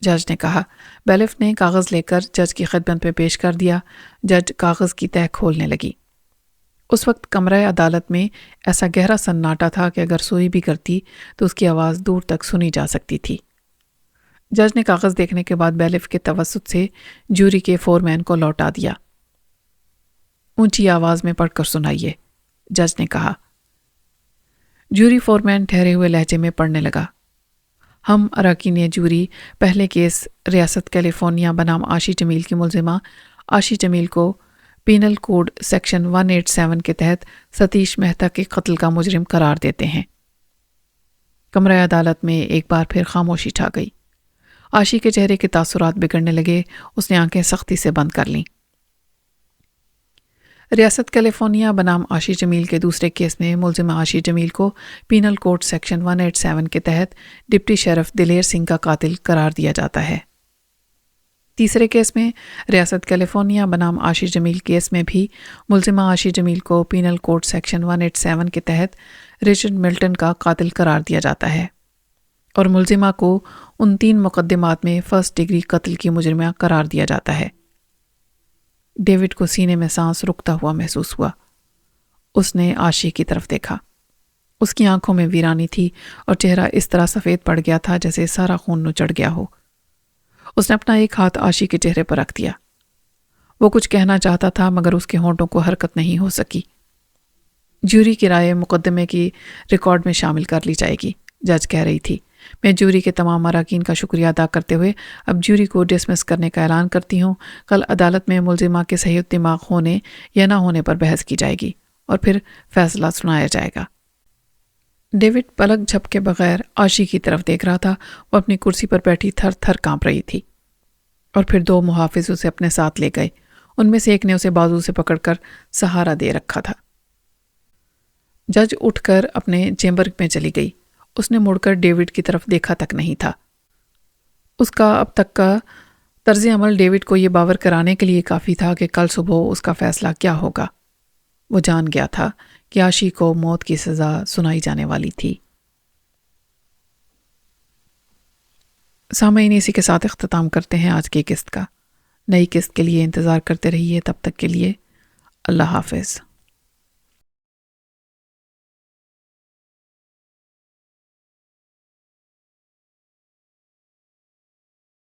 Speaker 1: جج نے کہا۔ بیلف نے کاغذ لے کر جج کی خدمت میں پیش کر دیا۔ جج کاغذ کی تہہ کھولنے لگی۔ اس وقت کمرہ عدالت میں ایسا گہرا سناٹا تھا کہ اگر سوئی بھی کرتی تو اس کی آواز دور تک سنی جا سکتی تھی۔ جج نے کاغذ دیکھنے کے بعد بیلف کے توسط سے جوری کے فورمین کو لوٹا دیا۔ اونچی آواز میں پڑھ کر سنائیے، جج نے کہا۔ جوری فورمین ٹھہرے ہوئے لہجے میں پڑھنے لگا۔ ہم اراکین جوری پہلے کیس ریاست کیلیفورنیا بنام عاشی جمیل کی ملزمہ عاشی جمیل کو پینل کوڈ سیکشن 187 کے تحت ستیش مہتا کے قتل کا مجرم قرار دیتے ہیں۔ کمرہ عدالت میں ایک بار پھر خاموشی چھا گئی۔ عاشی کے چہرے کے تاثرات بگڑنے لگے۔ اس نے آنکھیں سختی سے بند کر لیں۔ ریاست کیلیفورنیا بنام عاشی جمیل کے دوسرے کیس میں ملزمہ عاشی جمیل کو پینل کوڈ سیکشن 187 کے تحت ڈپٹی شیرف دلیر سنگھ کا قاتل قرار دیا جاتا ہے۔ تیسرے کیس میں ریاست کیلیفورنیا بنام عاشی جمیل کیس میں بھی ملزمہ عاشی جمیل کو پینل کوڈ سیکشن 187 کے تحت رچرڈ ملٹن کا قاتل قرار دیا جاتا ہے اور ملزمہ کو ان 3 مقدمات میں فرسٹ ڈگری قتل کی مجرمہ قرار دیا جاتا ہے۔ ڈیوڈ کو سینے میں سانس رکتا ہوا محسوس ہوا۔ اس نے عاشی کی طرف دیکھا۔ اس کی آنکھوں میں ویرانی تھی اور چہرہ اس طرح سفید پڑ گیا تھا جیسے سارا خون نچڑ گیا ہو۔ اس نے اپنا ایک ہاتھ عاشی کے چہرے پر رکھ دیا۔ وہ کچھ کہنا چاہتا تھا مگر اس کے ہونٹوں کو حرکت نہیں ہو سکی۔ جوری کی رائے مقدمے کی ریکارڈ میں شامل کر لی جائے گی، جج کہہ رہی تھی۔ میں جوری کے تمام اراکین کا شکریہ ادا کرتے ہوئے اب جوری کو ڈسمس کرنے کا اعلان کرتی ہوں۔ کل عدالت میں ملزمہ کے صحیح دماغ ہونے یا نہ ہونے پر بحث کی جائے گی اور پھر فیصلہ سنایا جائے گا۔ ڈیوڈ پلک جھپکے بغیر عاشی کی طرف دیکھ رہا تھا۔ وہ اپنی کرسی پر بیٹھی تھر تھر کانپ رہی تھی اور پھر 2 محافظ اسے اپنے ساتھ لے گئے۔ ان میں سے ایک نے اسے بازو سے پکڑ کر سہارا دے رکھا تھا۔ جج اٹھ کر اپنے چیمبر میں چلی گئی۔ اس نے مڑ کر ڈیوڈ کی طرف دیکھا تک نہیں تھا۔ اس کا اب تک کا طرز عمل ڈیوڈ کو یہ باور کرانے کے لیے کافی تھا کہ کل صبح اس کا فیصلہ کیا ہوگا۔ وہ جان گیا تھا کہ عاشی کو موت کی سزا سنائی جانے والی تھی۔ سامعین، اسی کے ساتھ اختتام کرتے ہیں آج کی قسط کا۔ نئی قسط کے لیے انتظار کرتے رہیے۔ تب تک کے لیے اللہ حافظ۔